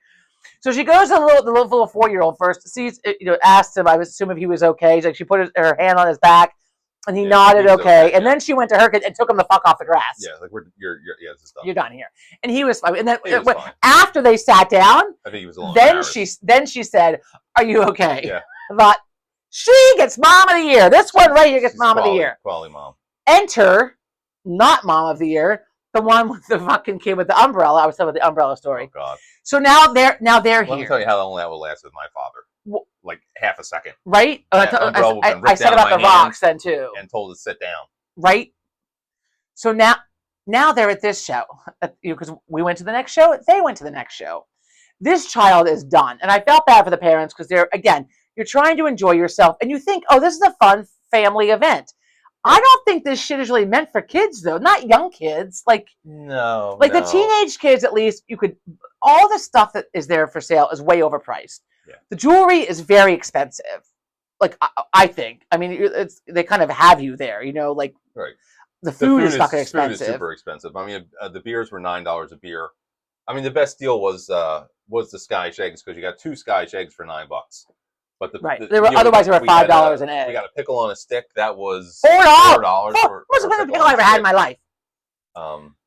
So she goes to the little 4-year-old first, sees, asked him, I would assume if he was okay. She put her hand on his back, and he nodded he was okay. okay, And yeah. then she went to her kid and took him the fuck off the grass. Yeah, like this is done. You're done here. And he was fine. And then He was fine. after they sat down, I think he was a little then embarrassed. she said, "Are you okay?" Yeah. I thought, she gets mom of the year. This one right here gets She's mom of the quality- year. Quality mom. Enter, not mom of the year, The one with the fucking kid with the umbrella. I was talking about the umbrella story. Oh God. So now they're Let here. me tell you how long that will last with my father. Like half a second. Right? That umbrella would have been I ripped said down about my the hand rocks then too. and told to sit down. Right? So now they're at this show. Because we went to the next show, they went to the next show. This child is done. And I felt bad for the parents because you're trying to enjoy yourself and you think, oh, this is a fun family event. I don't think this shit is really meant for kids though, not young kids. No. The teenage kids, at least all the stuff that is there for sale is way overpriced. Yeah. The jewelry is very expensive. I think. I mean, they kind of have you there, Right. The food is fucking Food is expensive. super expensive. I mean, the beers were $9 a beer. I mean, the best deal was the Scotch eggs because you got 2 Scotch eggs for $9. But Otherwise they were $5 an egg. We got a pickle on a stick that was $4. Most of the pickle I ever had in my life.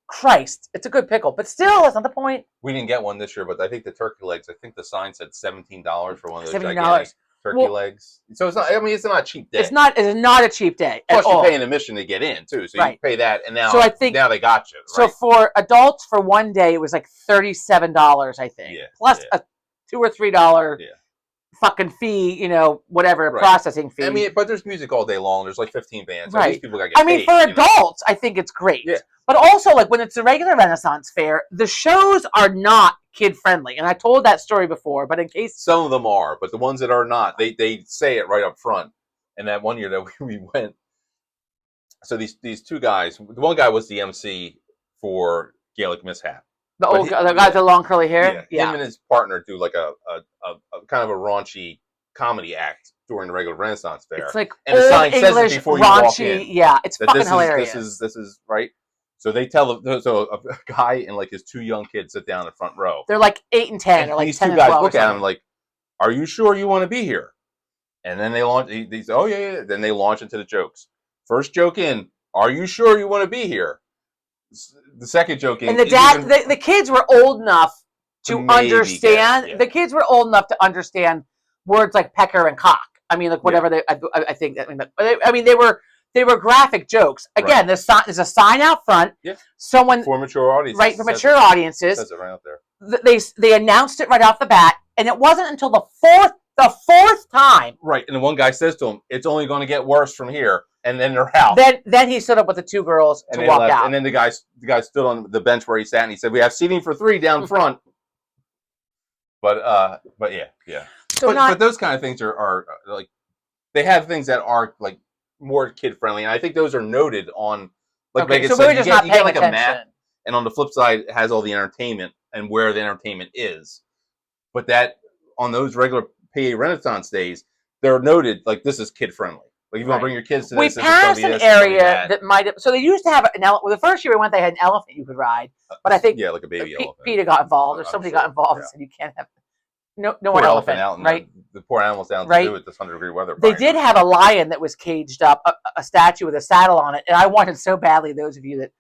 Christ, it's a good pickle, but still, that's not the point. We didn't get one this year, but I think the turkey legs. I think the sign said $17 for one of those $17. gigantic turkey legs. So it's not. I mean, it's not a cheap day. It is not a cheap day. Plus, you're paying admission to get in too, so you pay that, and now now they got you. Right? So for adults, for one day, it was like $37, I think, plus a $2 or $3 fucking fee, whatever processing fee. I mean, but there's music all day long. There's like 15 bands. So right. These people got to get paid. For adults, I think it's great. Yeah. But also, when it's a regular Renaissance fair, the shows are not kid friendly. And I told that story before, but in case some of them are, but the ones that are not, they say it right up front. And that one year that we went, so these 2 guys, the one guy was the MC for Gaelic Mishap. The guy with the long curly hair? Yeah. Him and his partner do like a kind of a raunchy comedy act during the regular Renaissance fair. It's like and the sign English, says it before you raunchy, walk in. Yeah, it's fucking hilarious. This is right. So they tell a guy and like his 2 young kids sit down in the front row. They're like 8 and 10, or like these 10 2 and 12 guys look at him like, "Are you sure you want to be here?" And then they launch. They say, "Oh yeah." Then they launch into the jokes. First joke in, "Are you sure you want to be here?" The second joke in, and the kids were old enough to understand. Yeah. The kids were old enough to understand words like pecker and cock. I mean, like whatever I think. I mean, they were graphic jokes. Again, there's a sign out front. Yeah. Someone for mature audiences. Right, for mature audiences. Says it right out there. They announced it right off the bat, and it wasn't until the fourth time. Right, and the one guy says to him, "It's only going to get worse from here," and then they're out. Then he stood up with the 2 girls to walk out. And then the guy stood on the bench where he sat, and he said, "We have seating for 3 down front." But yeah. So but those kind of things are like, they have things that are like more kid friendly, and I think those are noted on like Megan said, you get like a map, and on the flip side it has all the entertainment and where the entertainment is. But that on those regular PA Renaissance days, they're noted like this is kid friendly. Like if you want to bring your kids to this, we passed an area that might have. So they used to have an elephant. Well, the first year we went, they had an elephant you could ride, but I think like a baby elephant. Peter got involved, or somebody got involved and said you can't have no more elephant out, right? The poor animals down to do with this 100-degree weather. They did have a lion that was caged up, a statue with a saddle on it, and I wanted so badly. Those of you that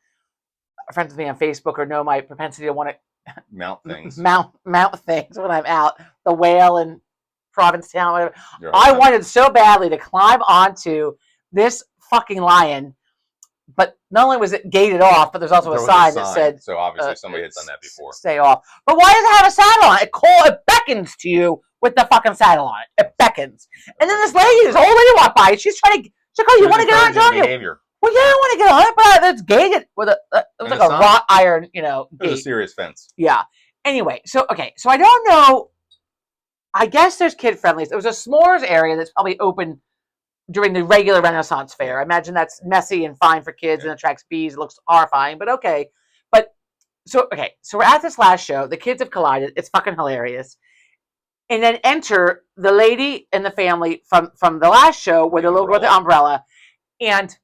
are friends with me on Facebook or know my propensity to want to mount things when I'm out, the whale in Provincetown, whatever. I wanted so badly to climb onto this fucking lion, but not only was it gated off, but there's also a sign that said, so obviously somebody had done that before. Stay off. But why does it have a saddle on it? It beckons to you with the fucking saddle on it. It beckons. And then this old lady walked by. She's trying to, she's like, "Oh, you want to get on it, don't you?" Well, yeah, I want to get on it, but it's gated with it was like a wrought iron, gate. It was a serious fence. Yeah. Anyway, so I don't know. I guess there's kid friendly. There was a s'mores area that's probably open during the regular Renaissance fair. I imagine that's messy and fine for kids and attracts bees. It looks horrifying, but okay. So we're at this last show. The kids have collided. It's fucking hilarious. And then enter the lady and the family from the last show with the little girl with the umbrella. And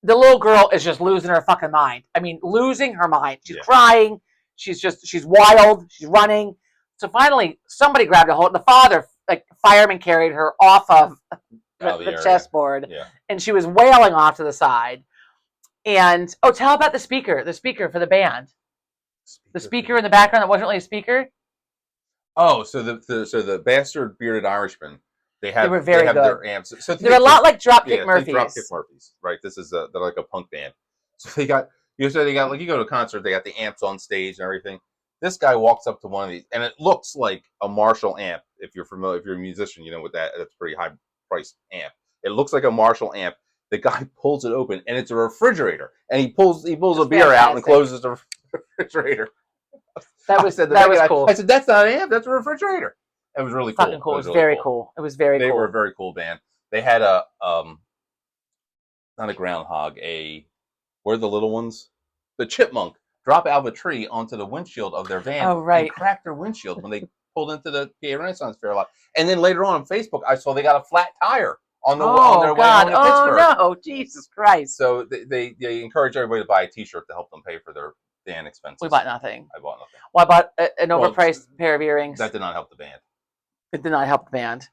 the little girl is just losing her fucking mind. I mean, losing her mind. She's crying. She's wild. She's running. So finally, somebody grabbed a hold. The father, like fireman, carried her off of the chessboard, and she was wailing off to the side. And tell about the speaker for the band. The speaker in the background that wasn't really a speaker. Oh, so the bastard bearded Irishmen. They were very good. Their amps. So they're a lot like Dropkick Murphys. Dropkick Murphys, right? This is they're like a punk band. So they got You said they got like you go to a concert, they got the amps on stage and everything. This guy walks up to one of these, and it looks like a Marshall amp. If you're familiar, if you're a musician, you know what that's a pretty high priced amp. It looks like a Marshall amp. The guy pulls it open, and it's a refrigerator. And he pulls a beer out and closes the refrigerator. That was cool. I said, "That's not an amp. That's a refrigerator." It was really cool. Fucking cool. It was really very cool. It was very cool. They were a very cool band. They had a not a groundhog, where the little ones, the chipmunk, drop out of a tree onto the windshield of their van. Oh, right. And cracked their windshield when they pulled into the PA Renaissance Fair lot. And then later on Facebook, I saw they got a flat tire on their way home to Pittsburgh. Oh no, Jesus Christ! So they encourage everybody to buy a T-shirt to help them pay for their van expenses. We bought nothing. I bought nothing. Well, I bought an overpriced pair of earrings. That did not help the band. It did not help the band.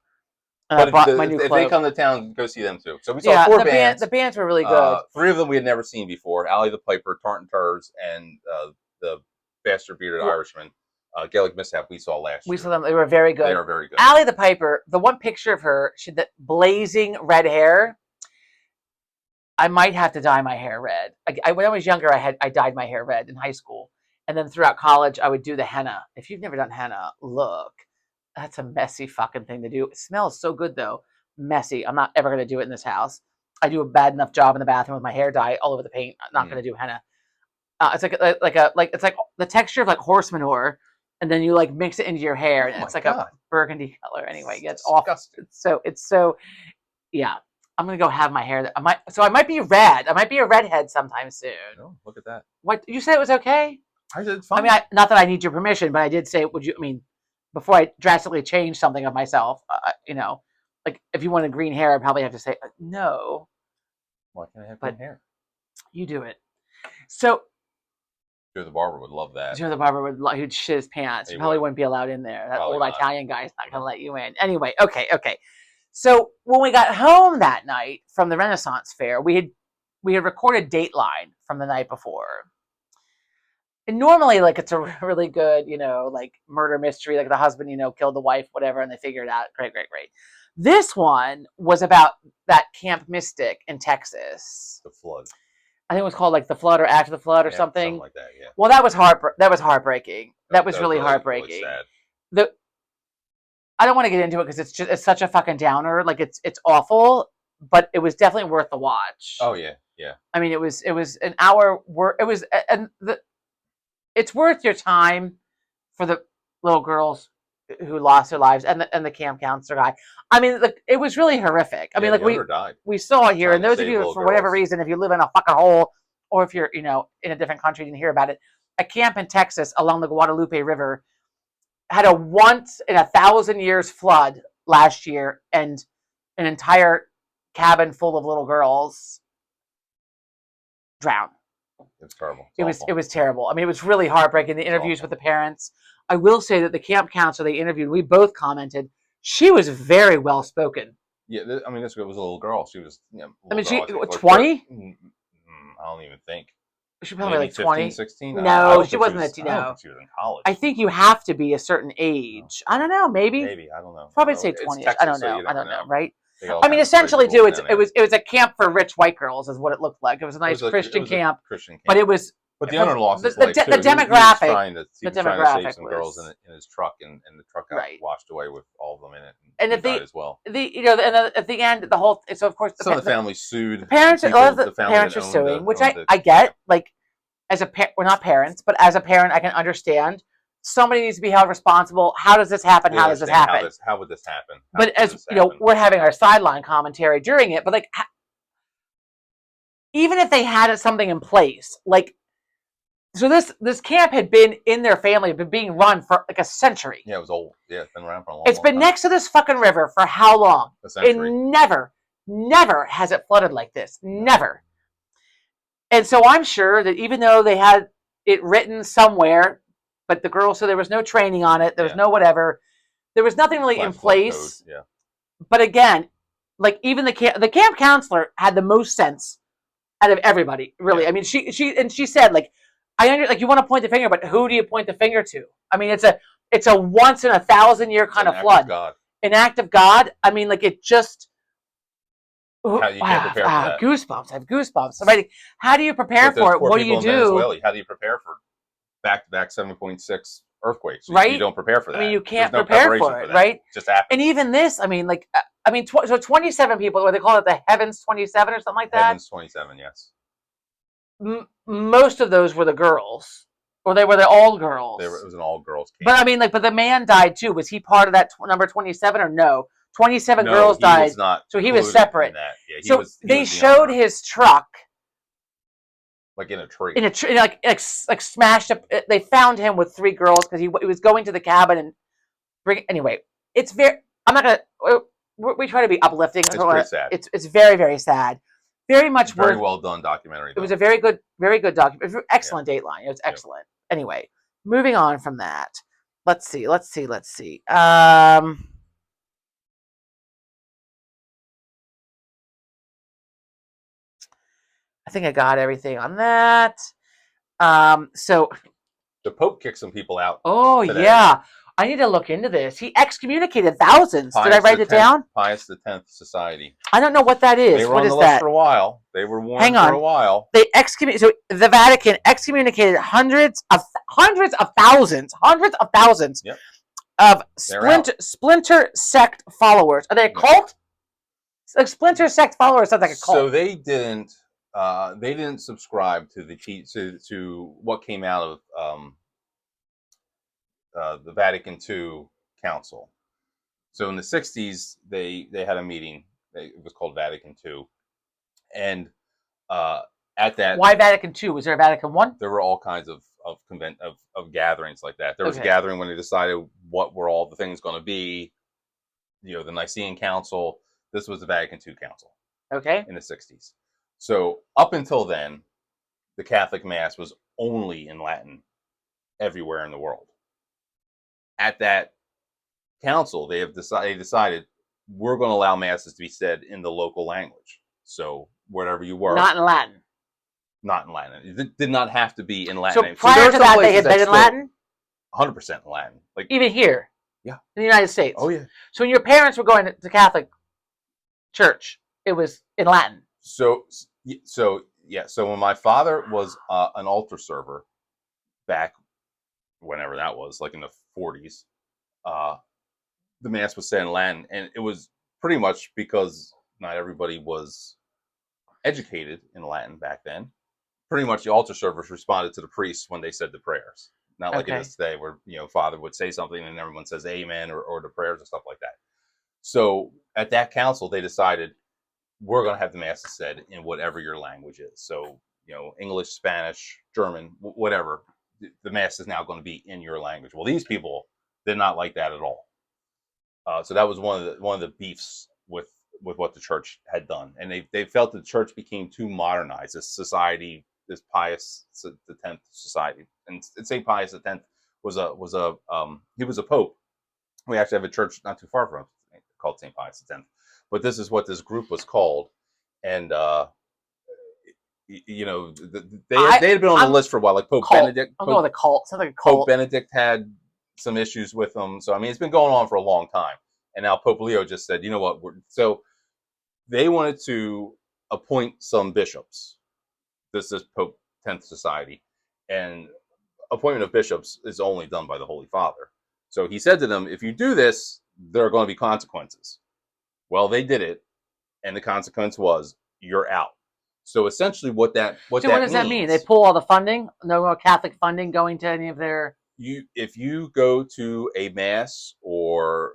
But I bought my new if clothes. they come to town, go see them too. So we saw 4 bands. The bands were really good. 3 of them we had never seen before: Ally the Piper, Tartan Turs, and the Bastard Bearded Irishman. Gaelic Mishap we saw last year. We saw them. They were very good. They were very good. Ally the Piper, the one picture of her, she had that blazing red hair. I might have to dye my hair red. When I was younger, I dyed my hair red in high school. And then throughout college, I would do the henna. If you've never done henna, look. That's a messy fucking thing to do. It smells so good, though. Messy. I'm not ever going to do it in this house. I do a bad enough job in the bathroom with my hair dye all over the paint. I'm not going to do henna. It's it's like the texture of like horse manure, and then you like mix it into your hair, and it's like a burgundy color. Anyway, yeah, it's awful. It's so yeah. I'm gonna go have my hair. I might be red. I might be a redhead sometime soon. Oh, look at that. What you said it was okay? I said it's fine. I mean, not that I need your permission, but I did say, would you? I mean, before I drastically change something of myself, like if you wanted green hair, I'd probably have to say no. Why can't I have green hair? You do it. So. Joe the barber would love that. Joe the barber he'd shit his pants. He probably wouldn't be allowed in there. That old Italian guy's not going to let you in. Anyway, okay. So when we got home that night from the Renaissance Fair, we had recorded Dateline from the night before. And normally, like, it's a really good, like murder mystery, like the husband, killed the wife, whatever, and they figure it out. Great. This one was about that Camp Mystic in Texas. The flood. I think it was called like The Flood or After the Flood or something like that. Yeah. Well, that was heartbreaking. That was really heartbreaking. Really sad. I don't want to get into it because it's such a fucking downer. Like it's awful, but it was definitely worth the watch. Oh yeah. I mean, it was an hour. It's worth your time for the little girls who lost their lives and the camp counselor guy. I mean, it was really horrific. I mean, like we saw it here, and those of you, for whatever reason, if you live in a fucking hole, or if you're, in a different country, didn't hear about it, a camp in Texas along the Guadalupe River had a once in 1,000 years flood last year, and an entire cabin full of little girls drowned. It's terrible. It was terrible. I mean, it was really heartbreaking. The interviews with the parents. I will say that the camp counselor they interviewed, we both commented, she was very well spoken. Yeah, I mean, this was a little girl. She was. She 20. I don't even think. She was probably like 15, 20. 16? No, she wasn't that. I don't think she was in college. I think you have to be a certain age. I don't know. Maybe. I don't know. Probably say 20. I don't know. I don't know. Right. I mean, essentially, it was a camp for rich white girls, is what it looked like. It was a nice Christian camp. But it was. But the owner lost his life too. The demographic. He was trying to save some girls in his truck, and the truck got washed away with all of them in it. And he died as well. And at the end, the whole. So of course, some of the family sued. The parents, a lot of the parents are suing, which I get. Like, as a we're not parents, but as a parent, I can understand. Somebody needs to be held responsible. How does this happen? How does this happen? How would this happen? But as we're having our sideline commentary during it. But like, even if they had something in place, like. So this camp had been in their family, been being run for like a century. Yeah, it was old. Yeah, it's been around for a long time. It's been next to this fucking river for how long? A century. It never has it flooded like this. Never. And so I'm sure that even though they had it written somewhere, but the girls, so there was no training on it, there was no whatever, there was nothing really in place. Yeah. But again, like even the camp counselor had the most sense out of everybody, really. Yeah. I mean, she said, like, like you want to point the finger, but who do you point the finger to? I mean, it's a once in 1,000 year kind of flood. An act of God. I mean, like it just. How you can't prepare for that. Goosebumps. I have goosebumps. Somebody, how do you prepare But those for it? poor What do people you in do? Venezuela, how do you prepare for back-to-back 7.6 earthquakes? You Right? don't prepare for that. I mean, you can't There's no prepare preparation for it, that. right? It just happens. And even this, I mean, like, so 27 people, what they call it, the Heavens 27 or something like that. Heavens 27, yes. Most of those were the girls, or they were all girls. It was an all-girls camp. But I mean, like, but the man died too. Was he part of that number 27 or no? 27 girls died. Was not, so he was separate. Yeah, so they showed his truck, like in a tree, like smashed up. They found him with 3 girls because he was going to the cabin and bring. Anyway, it's very. I'm not gonna. We try to be uplifting. It's pretty sad. It's very, very sad. Very much very well done documentary. It was a very good documentary. Excellent Dateline. It was excellent. Yeah. Anyway, moving on from that. Let's see. I think I got everything on that. So the Pope kicked some people out. Oh today. Yeah. I need to look into this. He excommunicated thousands. Did I write it down? Pius X Society. I don't know what that is. They were what on the list for a while. They were warned for a while. They excommunicated. So the Vatican excommunicated hundreds of thousands yep. of splinter sect followers. Are they a cult? Like splinter sect followers sounds like a cult. So they didn't subscribe to to what came out of the Vatican II Council. So in the 60s, they had a meeting. It was called Vatican II, and at that, why Vatican II? Was there a Vatican I? There were all kinds of gatherings like that. There was a gathering when they decided what were all the things going to be. The Nicene Council. This was the Vatican II Council. Okay. In the 60s. So up until then, the Catholic Mass was only in Latin everywhere in the world. At that council, they decided we're going to allow masses to be said in the local language. So wherever you were, not in Latin. Not in Latin. It did not have to be in Latin. So prior to that, they had been in Latin. 100% in Latin. Like even here. Yeah. In the United States. Oh yeah. So when your parents were going to Catholic church, it was in Latin. So when my father was an altar server back whenever that was, like in the 40s, the Mass was said in Latin, and it was pretty much because not everybody was educated in Latin back then. Pretty much the altar servers responded to the priests when they said the prayers. Not like it is today where, Father would say something and everyone says amen or the prayers and stuff like that. So at that council, they decided we're going to have the Masses said in whatever your language is. So, English, Spanish, German, whatever. The Mass is now going to be in your language. Well, these people did not like that at all. So that was one of the beefs with what the church had done, and they felt the church became too modernized. This society, this Pius X society, and Saint Pius X was a pope. We actually have a church not too far from us called Saint Pius X. But this is what this group was called, and they had been on the list for a while. Like Pope Benedict. I'm going with a cult. Sounds like a cult. Pope Benedict had some issues with them, so I mean it's been going on for a long time. And now Pope Leo just said, you know what? So they wanted to appoint some bishops. This is Pope X Society, and appointment of bishops is only done by the Holy Father. So he said to them, if you do this, there are going to be consequences. Well, they did it, and the consequence was you're out. So essentially, what does that mean? They pull all the funding. No more Catholic funding going to any of their. If you go to a mass or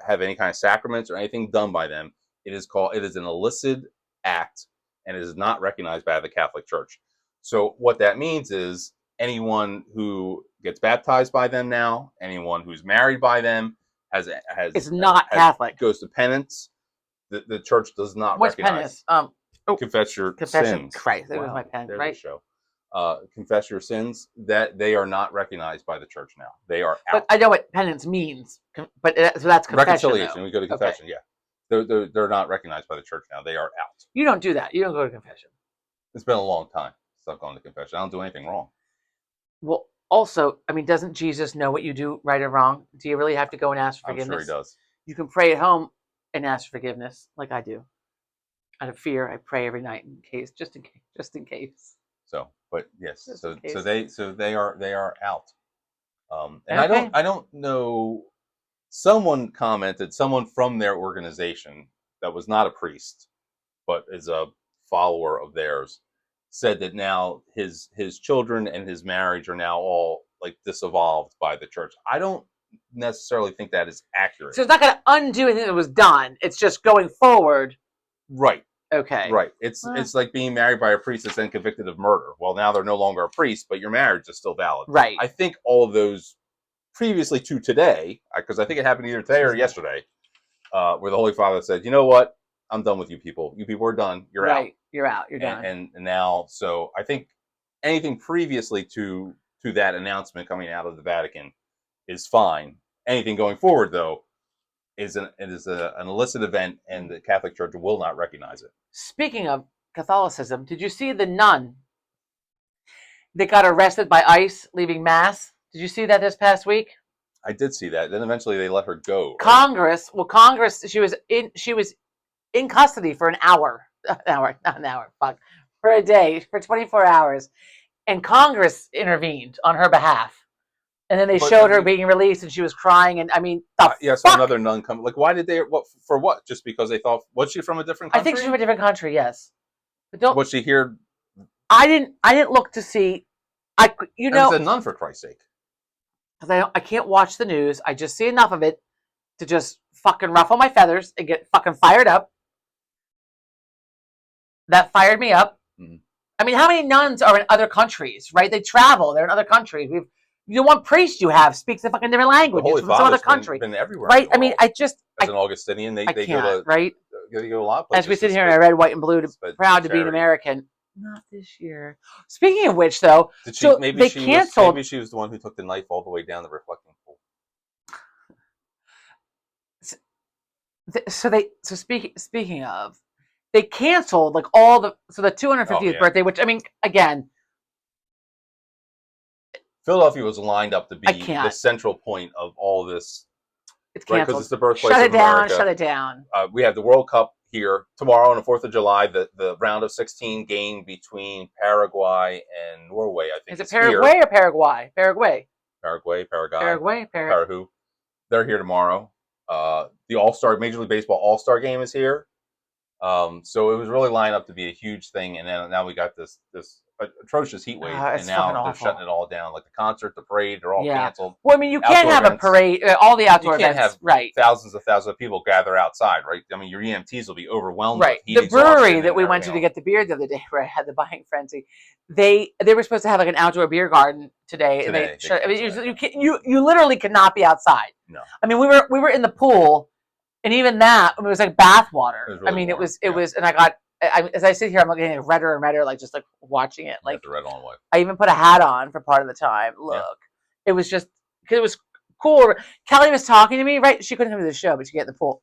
have any kind of sacraments or anything done by them, it is an illicit act, and it is not recognized by the Catholic Church. So what that means is anyone who gets baptized by them now, anyone who's married by them is not Catholic. Goes to penance. The church does not recognize. What's penance? Confess your sins. Christ, that was my pen, right? Show. Confess your sins. That they are not recognized by the church now. They are out. But I know what penance means. But so that's confession. Reconciliation. We go to confession. Okay. Yeah, they're not recognized by the church now. They are out. You don't do that. You don't go to confession. It's been a long time since I've gone to confession. I don't do anything wrong. Well, also, I mean, doesn't Jesus know what you do right or wrong? Do you really have to go and ask for forgiveness? I'm sure he does. You can pray at home and ask for forgiveness, like I do. Out of fear, I pray every night in case, just in case, just in case. So, but yes, Just so in case. they are out. And Okay. I don't know. Someone commented, someone from their organization that was not a priest, but is a follower of theirs, said that now his children and his marriage are now all like disinvolved by the church. I don't necessarily think that is accurate. So it's not going to undo anything that was done. It's just going forward. Right. Okay. Right. It's like being married by a priest that's then convicted of murder. Well, now they're no longer a priest, but your marriage is still valid. Right. I think all of those previously to today, because I think it happened either today or yesterday, where the Holy Father said, "You know what? I'm done with you people. You people are done. You're out. You're out. You're done." And now, so I think anything previously to that announcement coming out of the Vatican is fine. Anything going forward, though, is an illicit event, and the Catholic Church will not recognize it. Speaking of Catholicism, did you see the nun that got arrested by ICE leaving Mass? Did you see that this past week? I did see that. Then eventually they let her go. Right? Congress, she was in custody for an hour. Not an hour, fuck. For a day, for 24 hours. And Congress intervened on her behalf. And then they showed her being released and she was crying. And I mean, so another nun come. Like, why did they, for what? Just because they thought, was she from a different country? I think she's from a different country, yes. But don't. Was she here? I didn't look to see. You know. It's a nun, for Christ's sake. Because I can't watch the news. I just see enough of it to just fucking ruffle my feathers and get fucking fired up. That fired me up. Mm-hmm. I mean, how many nuns are in other countries, right? They travel. They're in other countries. The one priest you have speaks a fucking different language from some other country. Been everywhere, right? I mean, as an Augustinian, they go to right. They go a lot of places. As we sit here in our red, white, and blue, proud to be an American. Not this year. Speaking of which, though, maybe she was the one who took the knife all the way down the reflecting pool. So speaking of, they canceled like all the 250th birthday, which I mean, again, Philadelphia was lined up to be the central point of all this. It's canceled. Because it's the birthplace of America. Shut it down. We have the World Cup here tomorrow on the 4th of July. The round of 16 game between Paraguay and Norway. I think is it Paraguay or Paraguay? Paraguay. Paraguay. Parahu. They're here tomorrow. The All-Star Major League Baseball All-Star game is here. So it was really lined up to be a huge thing, and then now we got this atrocious heat wave, and now they're shutting it all down. Like the concert, the parade, they're all canceled. Well, I mean, you can't have a parade. All the outdoor events, have thousands of people gather outside, right? I mean, your EMTs will be overwhelmed. Right. The brewery that we went to get the beer the other day, where I had the buying frenzy, they were supposed to have like an outdoor beer garden today, and I mean, you literally cannot be outside. No. I mean, we were in the pool. And even that, it was like bath water. Really warm. It was, and I got, as I sit here, I'm getting redder and redder, like just like watching it. Like the red on white. I even put a hat on for part of the time. Look, it was just, because it was cool. Kelly was talking to me, right? She couldn't come to the show, but she get in the pool.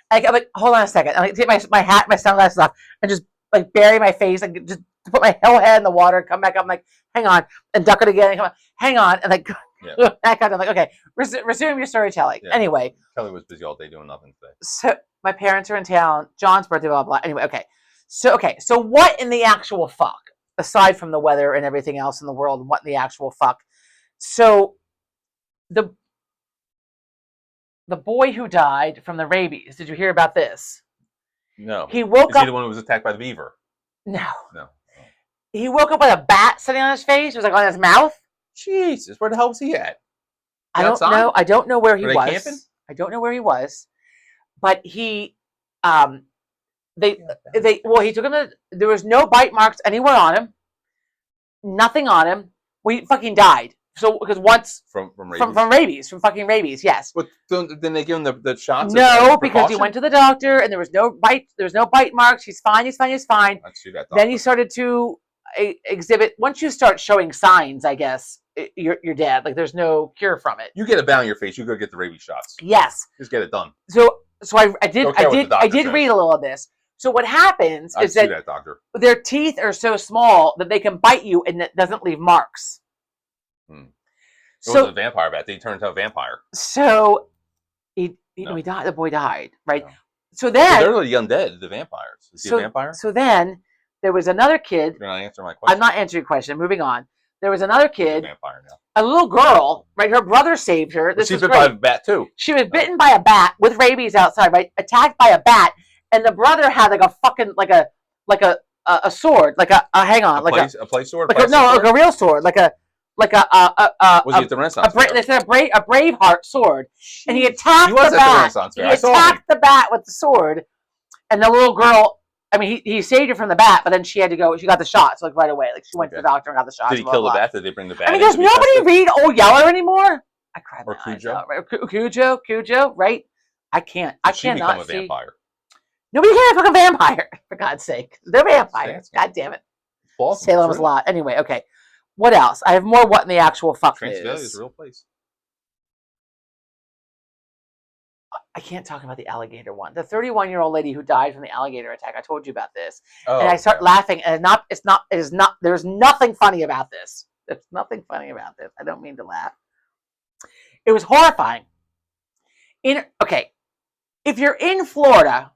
I'm like, hold on a second. I'm like, take my hat, my sunglasses off, and just like bury my face, like just put my whole head in the water, come back up, I'm like, hang on, and duck it again, and come on, hang on, and like, back out. I'm like, okay, resume your storytelling. Yeah. Anyway, Kelly was busy all day doing nothing today. So my parents are in town. John's birthday, blah blah. Anyway, okay. So what in the actual fuck, aside from the weather and everything else in the world, what in the actual fuck? So the boy who died from the rabies. Did you hear about this? No. He woke up. Is he the one who was attacked by the beaver? No. No. He woke up with a bat sitting on his face. It was like on his mouth. Jesus, where the hell was he at? I don't know. I don't know where he was. Camping? I don't know where he was, but he, he took him. There was no bite marks anywhere on him. Nothing on him. We fucking died. So because once from fucking rabies, yes. But then they give him the shots. No, because he went to the doctor and there was no bite. There was no bite marks. He's fine. He's fine. He's fine. Let's do that. Then he started to exhibit. Once you start showing signs, I guess you're dead. Like there's no cure from it. You get a bow on your face. You go get the rabies shots. Yes. Just get it done. So I did read a little of this. So what happens is that their teeth are so small that they can bite you and it doesn't leave marks. So it was a vampire bat. They turned into a vampire. So he died. The boy died, right? No. So then, they're the undead, the vampires. Is he a vampire? So then there was another kid. You're not answering my question. I'm not answering your question. Moving on. There was another kid, a vampire now. a little girl, right? Her brother saved her. This She's was bit by a great. bat too. She was bitten by a bat with rabies outside, right? Attacked by a bat, and the brother had like a fucking like a sword, like a hang on, a play sword, like like a real sword, like a was he at the Renaissance? They said a Braveheart sword, and he attacked he was the at bat. The Renaissance Fair. He attacked the bat with the sword, and the little girl. I mean, he saved her from the bat, but then she had to go. She got the shots like right away. Like she went to the doctor and got the shots. Did he kill the bat? Did they bring the bat? I mean, does nobody read Old Yeller anymore? I cried. Or Cujo, right? Cujo, right? I can't. I cannot become a vampire. Nobody can become a vampire, for God's sake. They're vampires. God damn it. Salem's Lot. Anyway, okay. What else? I have more what in the actual fuck news. Transylvania is a real place. I can't talk about the alligator one. The 31-year-old lady who died from the alligator attack. I told you about this. Oh, and I start laughing, and there's nothing funny about this. There's nothing funny about this. I don't mean to laugh. It was horrifying. Okay. If you're in Florida,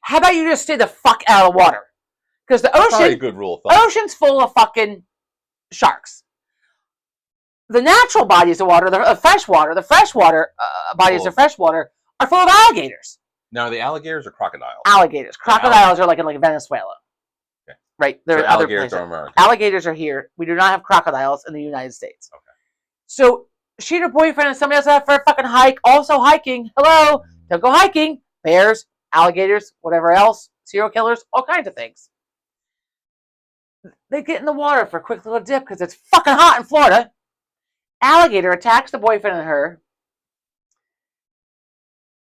how about you just stay the fuck out of the water? Because the ocean, probably a good rule of thumb. Ocean's full of fucking sharks. The natural bodies of water, the freshwater bodies of freshwater are full of alligators. Now, are the alligators or crocodiles? Alligators. Crocodiles are like in Venezuela. Okay. Right? There are other places. Are American. Alligators are here. We do not have crocodiles in the United States. Okay. So she and her boyfriend and somebody else out for a fucking hike. Also hiking. Hello. Don't go hiking. Bears, alligators, whatever else. Serial killers, all kinds of things. They get in the water for a quick little dip because it's fucking hot in Florida. Alligator attacks the boyfriend and her.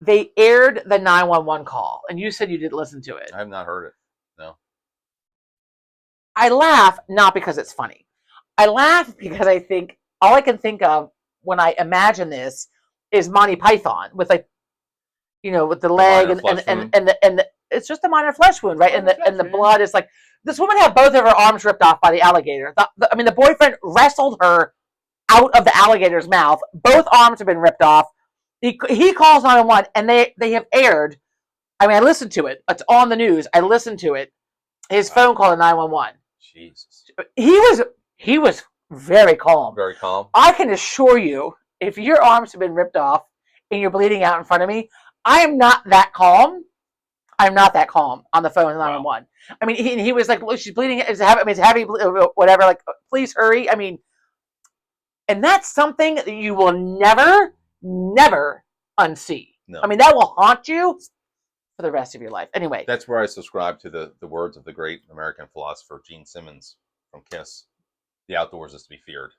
They aired the 911 call, and you said you didn't listen to it. I have not heard it. No. I laugh not because it's funny. I laugh because I think all I can think of when I imagine this is Monty Python with with the leg and it's just a minor flesh wound, right? And the blood is like this woman had both of her arms ripped off by the alligator. The boyfriend wrestled her out of the alligator's mouth. Both arms have been ripped off. He calls 911, and they have aired. I mean, I listened to it. It's on the news. I listened to it. His phone call to 911. Jesus. He was very calm. Very calm. I can assure you, if your arms have been ripped off and you're bleeding out in front of me, I am not that calm. I'm not that calm on the phone with 911. Wow. I mean, he was like, "Look, she's bleeding. It's heavy, whatever. Like, please hurry." I mean, and that's something that you will never unsee. No. I mean, that will haunt you for the rest of your life. Anyway. That's where I subscribe to the words of the great American philosopher Gene Simmons from KISS. The outdoors is to be feared.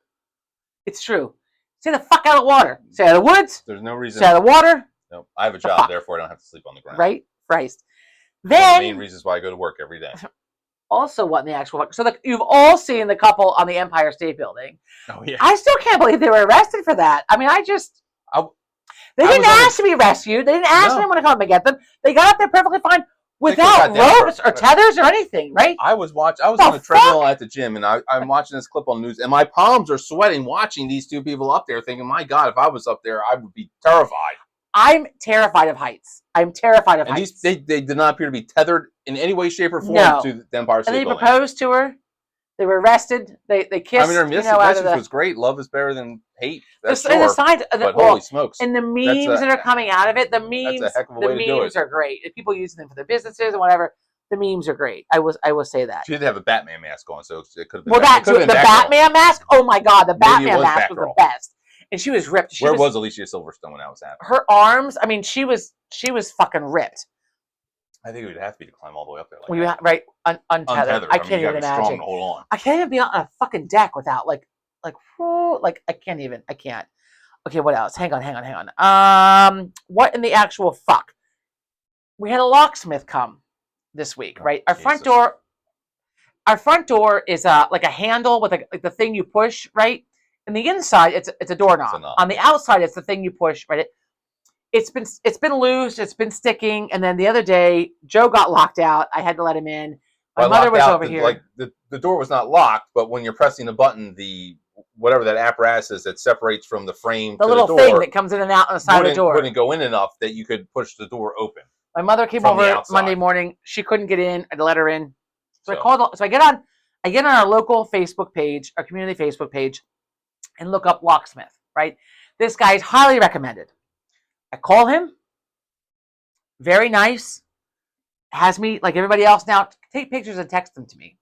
It's true. Stay the fuck out of the water. Stay out of the woods. There's no reason. Stay out of the water. No, I have a job, therefore I don't have to sleep on the ground. Right? Christ. One of the main reasons why I go to work every day. Also, what in the actual... So you've all seen the couple on the Empire State Building. Oh, yeah. I still can't believe they were arrested for that. I mean, they didn't ask to be rescued. They didn't ask anyone to come and get them. They got up there perfectly fine without ropes or tethers or anything, right? I was on the treadmill at the gym, and I'm watching this clip on the news, and my palms are sweating watching these two people up there, thinking, my God, if I was up there, I would be terrified. I'm terrified of heights. Heights. They did not appear to be tethered in any way, shape, or form to the Empire State Building. And they proposed to her. They were arrested. They kissed. I mean, their message was great. Love is better than hate. That's sure. But holy smokes! And the memes that are coming out of it, the memes are great. If people using them for their businesses and whatever, the memes are great. I will say that. She did have a Batman mask on, so it could have been. Well, the Batman mask. Oh my God, the Batman mask was the best. And she was ripped. Where was Alicia Silverstone when that was happening? Her arms. I mean, she was fucking ripped. I think it would have to be to climb all the way up there. Right, untethered. I can't even imagine. Strong to hold on. I can't even be on a fucking deck without like I can't even. I can't. Okay, what else? Hang on. What in the actual fuck? We had a locksmith come this week, right? Our front door is like a handle with like the thing you push, right? And the inside, it's a doorknob. On the outside, it's the thing you push, right? It's been loose. It's been sticking. And then the other day, Joe got locked out. I had to let him in. My mother was over here. Like the door was not locked, but when you're pressing the button, whatever that apparatus is that separates from the frame, the little thing that comes in and out on the side of the door, wouldn't go in enough that you could push the door open. My mother came From the over outside. Monday morning. She couldn't get in. I had to let her in. So I So- called. So I get on our local Facebook page, our community Facebook page, and look up locksmith. Right, this guy is highly recommended. I call him. Very nice. Has me like everybody else now. Take pictures and text them to me.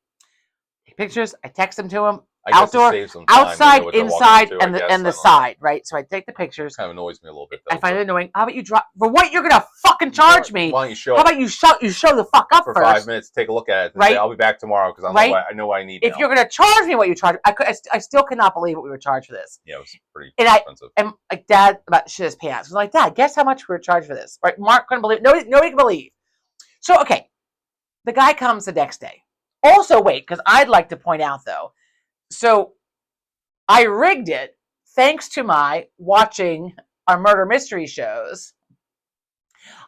Take pictures. I text them to him. I guess it Outdoor, saves some time. They know outside, what they're walking inside, into, I and the guess. and I the don't know. side. Right. So I take the pictures. Kind of annoys me a little bit. Though, I find but- it annoying. How about you drop for what you're gonna fucking charge me? Why don't you show How up about you show the fuck up for first? 5 minutes, take a look at it, and Right? say, I'll be back tomorrow because Right? I know what I need If now. you're gonna charge me what you charge, I still cannot believe what we were charged for this. Yeah, it was pretty And expensive. And like Dad about shit his pants. I was like, Dad, guess how much we were charged for this? Right? Mark couldn't believe. Nobody can believe. So okay, the guy comes the next day. Also, wait, because I'd like to point out though. So I rigged it thanks to my watching our murder mystery shows.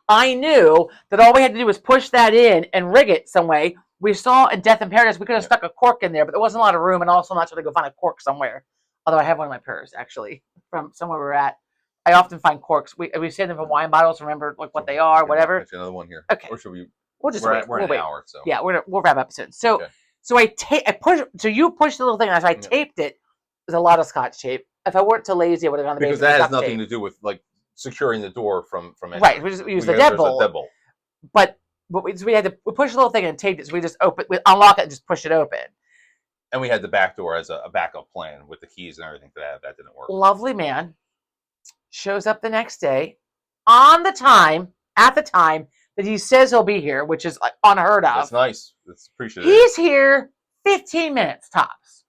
I knew that all we had to do was push that in and rig it some way. We saw in Death in Paradise, we could have stuck a cork in there, but there wasn't a lot of room, and also I'm not sure to go find a cork somewhere. Although I have one in my purse, actually, from somewhere we're at. I often find corks. We save them from wine bottles, remember like what they are, whatever. Actually, another one here. Okay. Or should we? We'll just We're wait. at, we're We'll at wait. an hour, so. Yeah, we'll wrap up soon. So Okay. so I push. So you push the little thing, as I taped it. There's a lot of Scotch tape. If I weren't too lazy, I would have gone to the Because basement that has with duct nothing tape. to do with like securing the door from Right, entering. we just use the Because there's a deadbolt. deadbolt. But we had to push the little thing and taped it. So we just unlock it and just push it open. And we had the back door as a backup plan with the keys and everything for that. That didn't work. Lovely man shows up the next day at the time that he says he'll be here, which is like unheard of. That's nice. That's appreciative. He's here 15 minutes tops.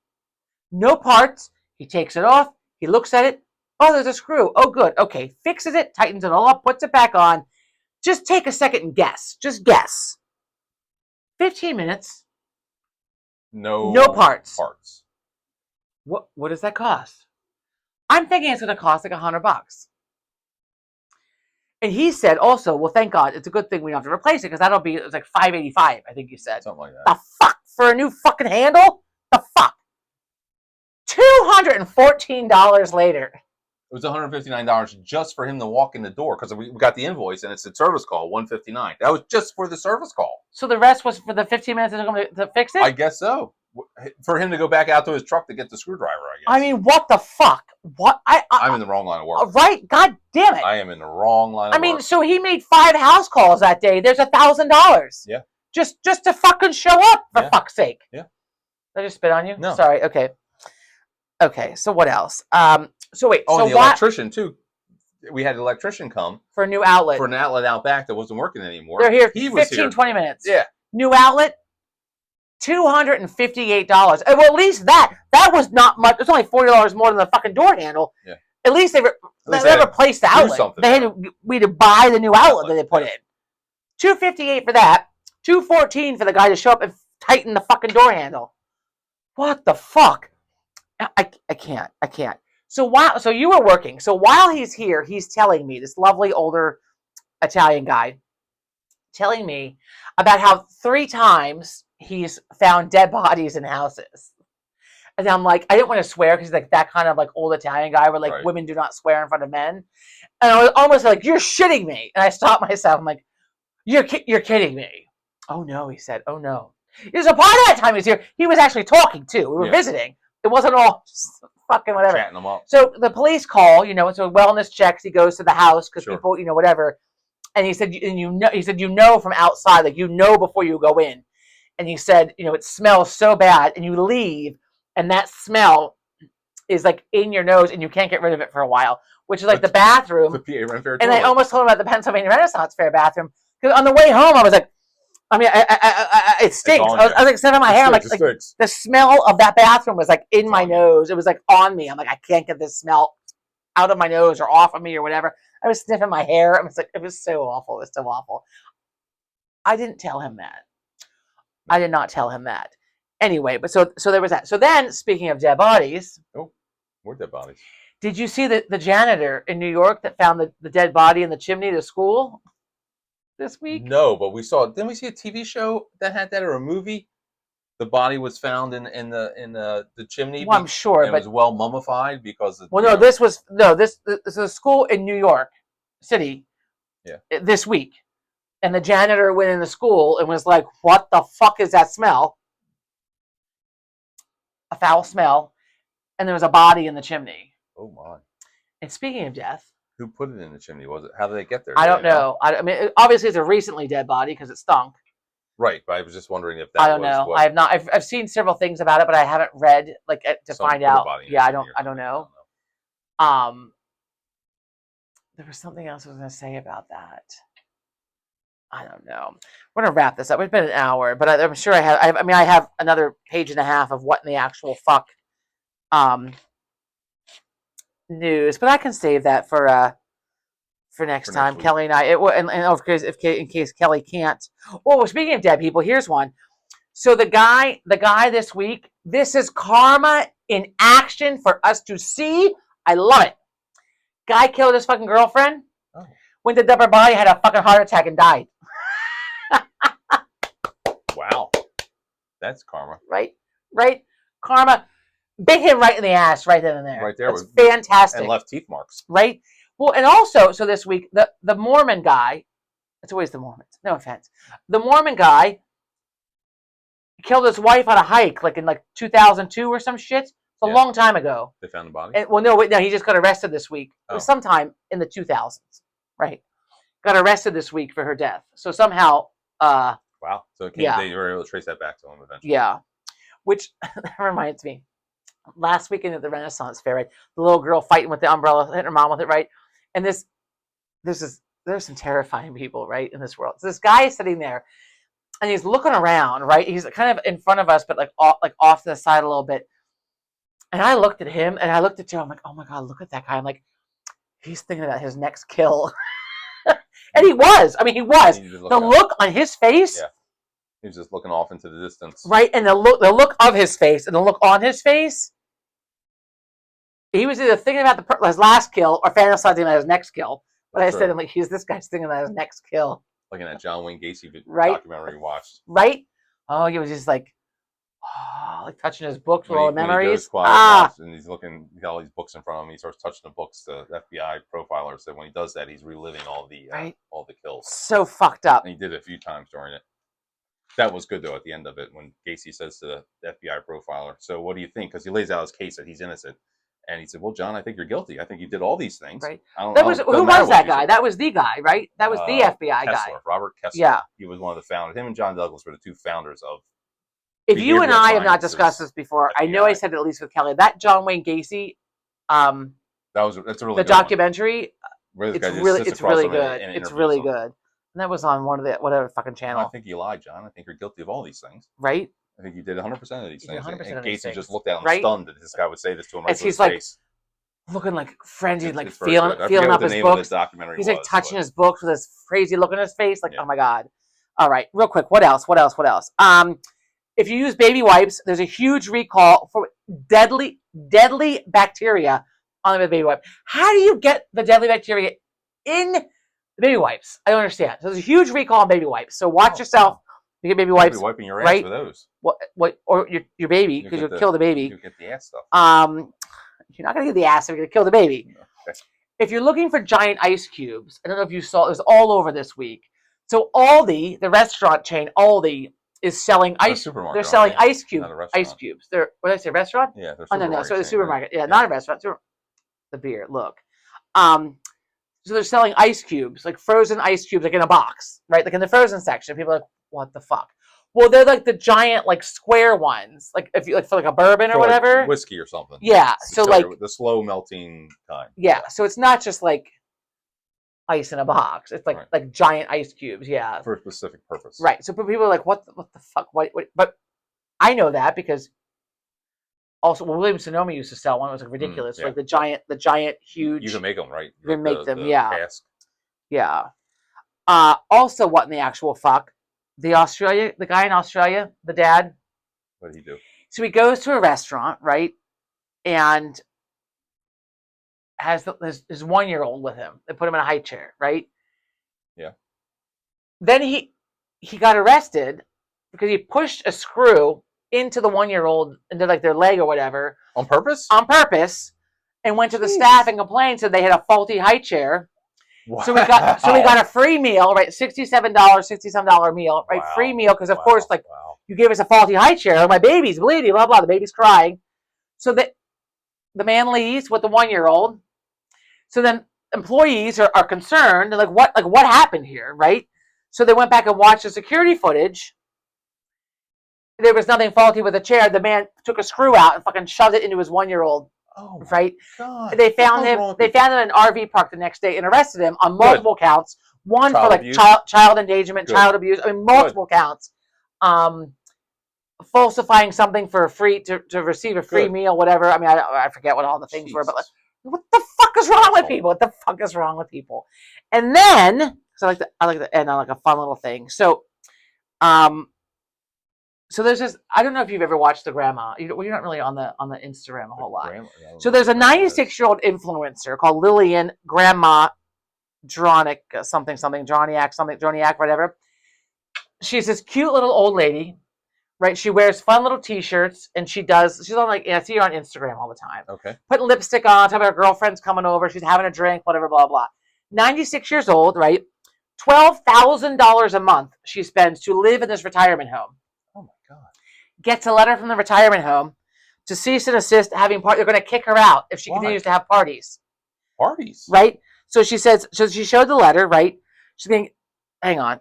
No parts. He takes it off. He looks at it. Oh, there's a screw. Oh, good. Okay. Fixes it, tightens it all up, puts it back on. Just take a second and guess. Just guess. 15 minutes. No parts. Parts. What does that cost? I'm thinking it's going to cost like $100. And he said also, well, thank God, it's a good thing we don't have to replace it because it's like $585, I think you said. Something like that. The fuck? For a new fucking handle? The fuck? $214 later. It was $159 just for him to walk in the door because we got the invoice and it said service call $159. That was just for the service call. So the rest was for the 15 minutes it took him to fix it? I guess so. For him to go back out to his truck to get the screwdriver, I guess. I mean, what the fuck? What? I'm in the wrong line of work. Right? God damn it. I am in the wrong line of I mean, work. so he made 5 house calls that day. There's $1,000. Yeah. Just to fucking show up, for Yeah. fuck's sake. Yeah. Did I just spit on you? No. Sorry. Okay. Okay. So what else? So wait. Oh, so and the why electrician too. We had an electrician come for a new outlet? for an outlet out back that wasn't working anymore. They're here He was 15, here. 20 minutes. Yeah. New outlet, $258. Well, at least that was not much. It's only $40 more than the fucking door handle. Yeah. At least they least they had to replaced the do outlet. something They had we had to buy the new outlet that they put Yeah. in. $258 for that. $214 for the guy to show up and tighten the fucking door handle. What the fuck? I can't. So you were working. So while he's here, he's telling me, this lovely older Italian guy, telling me about how 3 times he's found dead bodies in houses. And I'm like, I didn't want to swear because he's like that kind of like old Italian guy where like Right. women do not swear in front of men. And I was almost like, you're shitting me. And I stopped myself. I'm like, you're kidding me. Oh no, he said. Oh no. There's a part of that time he was here. He was actually talking too. We were Yeah. visiting. It wasn't all just fucking whatever. Chatting them up. So the police call, it's a wellness checks. He goes to the house because Sure. people, whatever. And he said, from outside, like, before you go in. And he said, it smells so bad and you leave and that smell is like in your nose and you can't get rid of it for a while, which is like the bathroom. The PA Renfair And I toilet. almost told him about the Pennsylvania Renaissance Fair bathroom because on the way home, I was like, it stinks. on I was you. like sniffing my hair. It Like stinks. the smell of that bathroom was like in my on you. nose. It was like on me. I'm like, I can't get this smell out of my nose or off of me or whatever. I was sniffing my hair. It was so awful. It was so awful. I didn't tell him that. I did not tell him that. Anyway, but so there was that. So then, speaking of dead bodies, More dead bodies. did you see the janitor in New York that found the dead body in the chimney of the school this week? No, but didn't we see a TV show that had that or a movie? The body was found in the chimney. Well, I'm sure, and it but was well mummified because of, well, no, this is a school in New York City. Yeah. This week, And the janitor went in the school and was like, what the fuck is that smell? A foul smell. And there was a body in the chimney. Oh my! And speaking of death, Who put it in the chimney? Was it? How did they get there? I Do don't they know. I mean, obviously it's a recently dead body because it stunk. Right, but I was just wondering if that I don't was know. what. I have not. I've seen several things about it, but I haven't read like to someone find put a out. body in the Yeah, I chimney don't. or I don't something. know. There was something else I was going to say about that. I don't know. We're gonna wrap this up. It's been an hour, but I'm sure I have. I mean, I have another page and a half of what in the actual fuck news, but I can save that for next For time. next week. Kelly and I. And of course, in case Kelly can't. Oh, speaking of dead people, here's one. So the guy this week. This is karma in action for us to see. I love it. Guy killed his fucking girlfriend. Oh. Went to dump her body, had a fucking heart attack, and died. Wow, that's karma. Right? Karma bit him right in the ass right then and there. Right there. That's fantastic. And left teeth marks. Right? Well, and also, so this week, the Mormon guy, it's always the Mormons, no offense. The Mormon guy killed his wife on a hike, like in 2002 or some shit. It's a long time ago. They found the body? And, well, no, he just got arrested this week. It was sometime in the 2000s. Right? Got arrested this week for her death. So somehow... wow. So they were able to trace that back to him eventually. Yeah. Which that reminds me. Last weekend at the Renaissance Fair, right? The little girl fighting with the umbrella, hitting her mom with it, right? And there's some terrifying people, right, in this world. So this guy is sitting there, and he's looking around, right? He's kind of in front of us, but off to the side a little bit. And I looked at him, and I looked at Joe. I'm like, oh my God, look at that guy. I'm like, he's thinking about his next kill. And he was. I mean, he was. The look on his face. Yeah. He was just looking off into the distance. Right, and the look of his face and the look on his face. He was either thinking about his last kill or fantasizing about his next kill. But I said, like, this guy's thinking about his next kill. Looking at John Wayne Gacy right? documentary we watched. Right? Oh, he was just like touching his books with all the memories. He goes quiet and he's looking, he's got all these books in front of him. He starts touching the books. The FBI profiler said when he does that, he's reliving all the kills. So fucked up. And he did it a few times during it. That was good, though, at the end of it, when Gacy says to the FBI profiler, so what do you think? Because he lays out his case that he's innocent. And he said, well, John, I think you're guilty. I think you did all these things. Right. Who was that guy? That was the guy, right? That was the FBI guy. Robert Kessler. Yeah. He was one of the founders. Him and John Douglas were the two founders of If you and I have not discussed this before, FBI. I know I said it at least with Kelly, that John Wayne Gacy, that's a really the good documentary, one. it's really good. It's really good. And that was on one of the whatever fucking channel. I think you lied, John. I think you're guilty of all these things. Right? I think you did 100% of these things. 100% and of these Gacy things. just looked at him stunned that this guy would say this to him right to his face. Looking like frenzied, like feeling up his books. He's like touching his books with this crazy look on his face. Like, oh my God. All right, real quick. What else? If you use baby wipes, there's a huge recall for deadly bacteria on the baby wipe. How do you get the deadly bacteria in the baby wipes? I don't understand. So there's a huge recall on baby wipes. So watch yourself. You get baby wipes. You'll be wiping your ass with those. What? Or your baby, because you'll kill the baby. You get the ass stuff. You're not gonna get the ass. You're gonna kill the baby. Okay. If you're looking for giant ice cubes, I don't know if you saw. It was all over this week. So Aldi, the restaurant chain Aldi, is selling ice. They're selling ice cubes. Ice cubes. They're what did I say? Restaurant? Yeah. No. So the supermarket. Yeah, not a restaurant. The beer. Look. So they're selling ice cubes, like frozen ice cubes, like in a box, right? Like in the frozen section. People are like, what the fuck? Well, they're like the giant, like square ones, like if you like for like a bourbon or whatever, like whiskey or something. Yeah. So like the slow melting kind. Yeah. So it's not just like ice in a box. It's like giant ice cubes. Yeah. For a specific purpose. Right. So people are like, what the fuck? What? But I know that because also Williams Sonoma used to sell one. It was like ridiculous, like the giant, huge. You can make them, right? You can make them, cask. Yeah. Also, what in the actual fuck? The guy in Australia, the dad. What did he do? So he goes to a restaurant, right, and has his 1-year-old with him. They put him in a high chair, right? Yeah. Then he got arrested because he pushed a screw into the 1-year-old, into like their leg or whatever. On purpose? On purpose, and went to the staff and complained, said they had a faulty high chair. So we got a free meal, right? $67 meal, right? Wow. Free meal because of Wow. course, like Wow. you gave us a faulty high chair. My baby's bleeding, blah blah. The baby's crying. So that the man leaves with the 1-year-old. So then employees are concerned, like what happened here, right? So they went back and watched the security footage. There was nothing faulty with the chair. The man took a screw out and fucking shoved it into his 1-year-old. Oh my right? God. They found What's him. wrong with They people? found him in an RV park the next day and arrested him on multiple counts. One Child for like abuse? child endangerment, Good. child abuse. I mean, multiple counts. Falsifying something for a free to receive a free Good. meal, whatever. I mean, I forget what all the things were, but like, Jesus. what the fuck is wrong with Asshole. people? What the fuck is wrong with people? And then, so I like to end on like a fun little thing. So, so there's this. I don't know if you've ever watched the grandma. You're not really on the Instagram a whole lot. So there's a 96-year-old influencer called Lillian Grandma Droniak, Droniak, whatever. She's this cute little old lady, right? She wears fun little T-shirts, and she's on like, I see her on Instagram all the time. Okay. Putting lipstick on, talking about her girlfriend's coming over, she's having a drink, whatever, blah blah. 96 years old, right? $12,000 a month she spends to live in this retirement home. Oh my God. Gets a letter from the retirement home to cease and desist having parties. They're going to kick her out if she continues to have parties. Parties? Right? So she says, so she showed the letter, right? She's getting, hang on.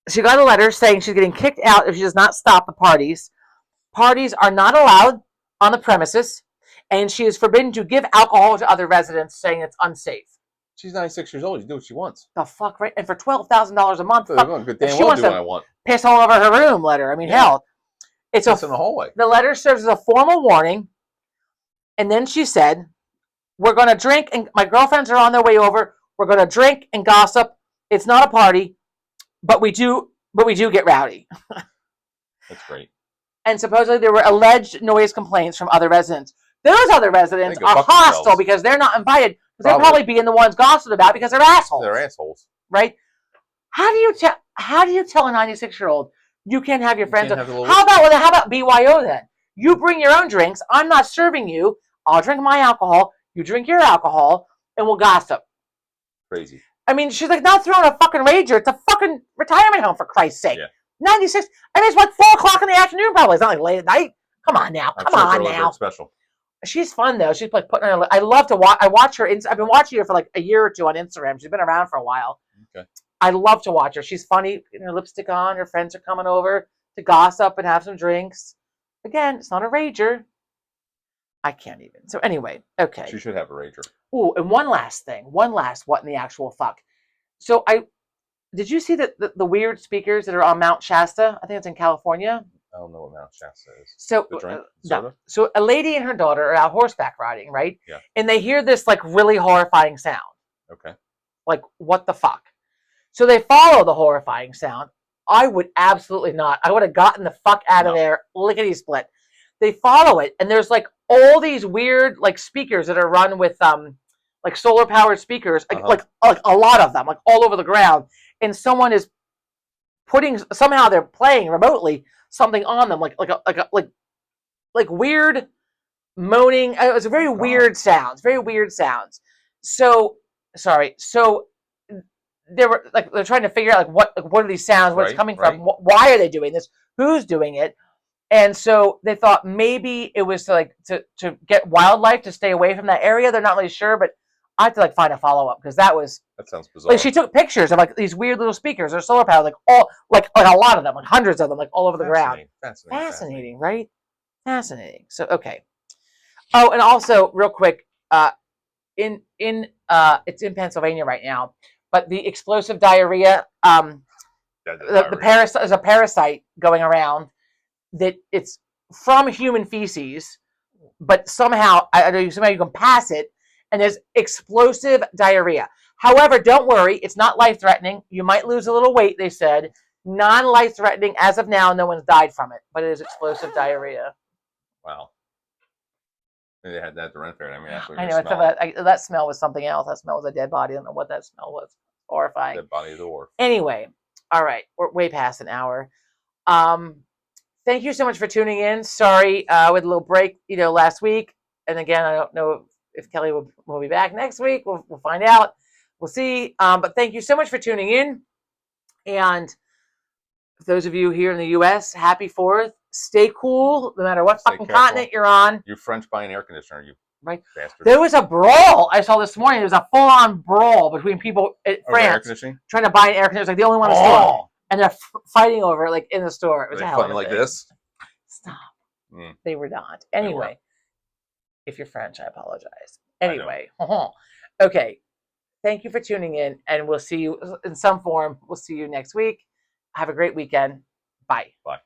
She got a letter saying she's getting kicked out if she does not stop the parties. Parties are not allowed on the premises, and she is forbidden to give alcohol to other residents, saying it's unsafe. She's 96 years old. You do what she wants. The fuck, right? And for $12,000 a month, Good damn well do what I want. Piss all over her room letter. I mean, hell. It's in the hallway. The letter serves as a formal warning. And then she said, we're going to drink, and my girlfriends are on their way over. We're going to drink and gossip. It's not a party, but we do get rowdy. That's great. And supposedly there were alleged noise complaints from other residents. Those other residents are hostile themselves. Because they're not invited. Because they're probably being the ones gossiped about because they're assholes. They're assholes. Right? How do you tell a 96-year-old you can't have your friends? How about BYO then? You bring your own drinks. I'm not serving you. I'll drink my alcohol. You drink your alcohol, and we'll gossip. Crazy. I mean, she's like not throwing a fucking rager. It's a fucking retirement home, for Christ's sake. Yeah. 96. I mean, it's like 4:00 in the afternoon, probably. It's not like late at night. Come on now. Come on now. Special. She's fun though. She's like putting her. I love to watch. I watch her. I've been watching her for like a year or two on Instagram. She's been around for a while. Okay. I love to watch her. She's funny. Getting her lipstick on. Her friends are coming over to gossip and have some drinks. Again, it's not a rager. I can't even. So anyway, okay. She should have a rager. Oh, and one last thing. What in the actual fuck? So did you see the weird speakers that are on Mount Shasta? I think it's in California. I don't know what Mount Shasta is. So, the drink? So a lady and her daughter are out horseback riding, right? Yeah. And they hear this like really horrifying sound. Okay. Like, what the fuck? So they follow the horrifying sound. I would absolutely not. I would have gotten the fuck out of there, lickety split. They follow it, and there's like all these weird like speakers that are run with like solar powered speakers, like a lot of them, like all over the ground. And someone is somehow they're playing remotely something on them, like weird moaning. It was a very weird sounds, So sorry. So they're trying to figure out like what are these sounds, where it's coming from, why are they doing this, who's doing it. And so they thought maybe it was to get wildlife to stay away from that area. They're not really sure, but I have to find a follow up because that sounds bizarre. Like she took pictures of these weird little speakers. They're solar powered, like a lot of them, like hundreds of them, like all over the ground. Fascinating, right? Fascinating. So okay. Oh, and also real quick, it's in Pennsylvania right now, but the explosive diarrhea, the parasite, there's a parasite going around that it's from human feces, but somehow you can pass it. And there's explosive diarrhea. However, don't worry, it's not life-threatening. You might lose a little weight, they said. Non-life-threatening as of now. No one's died from it, but it is explosive diarrhea. Wow. Maybe they had that at the Ren Fair. I know. That smell was something else. That smell was a dead body. I don't know what that smell was. Horrifying. Dead body of the dwarf. Anyway, all right. We're way past an hour. Thank you so much for tuning in. Sorry, with a little break, last week. And again, I don't know if Kelly will be back next week. We'll find out. we'll see. But thank you so much for tuning in. And for those of you here in the U.S., happy 4th. Stay cool, no matter what Stay fucking careful. continent you're on. You're French buying air conditioner, you Right. bastard. There was a brawl I saw this morning. There was a full-on brawl between people in Over air France conditioning? trying to buy an air conditioner. It's like the only one in the store. And they're fighting over it, like in the store. It was Are a they hell of fighting a like thing. this? Stop. Mm. They were not. They were. Anyway, if you're French, I apologize. I know. Anyway, okay. Thank you for tuning in, and we'll see you in some form. We'll see you next week. Have a great weekend. Bye. Bye.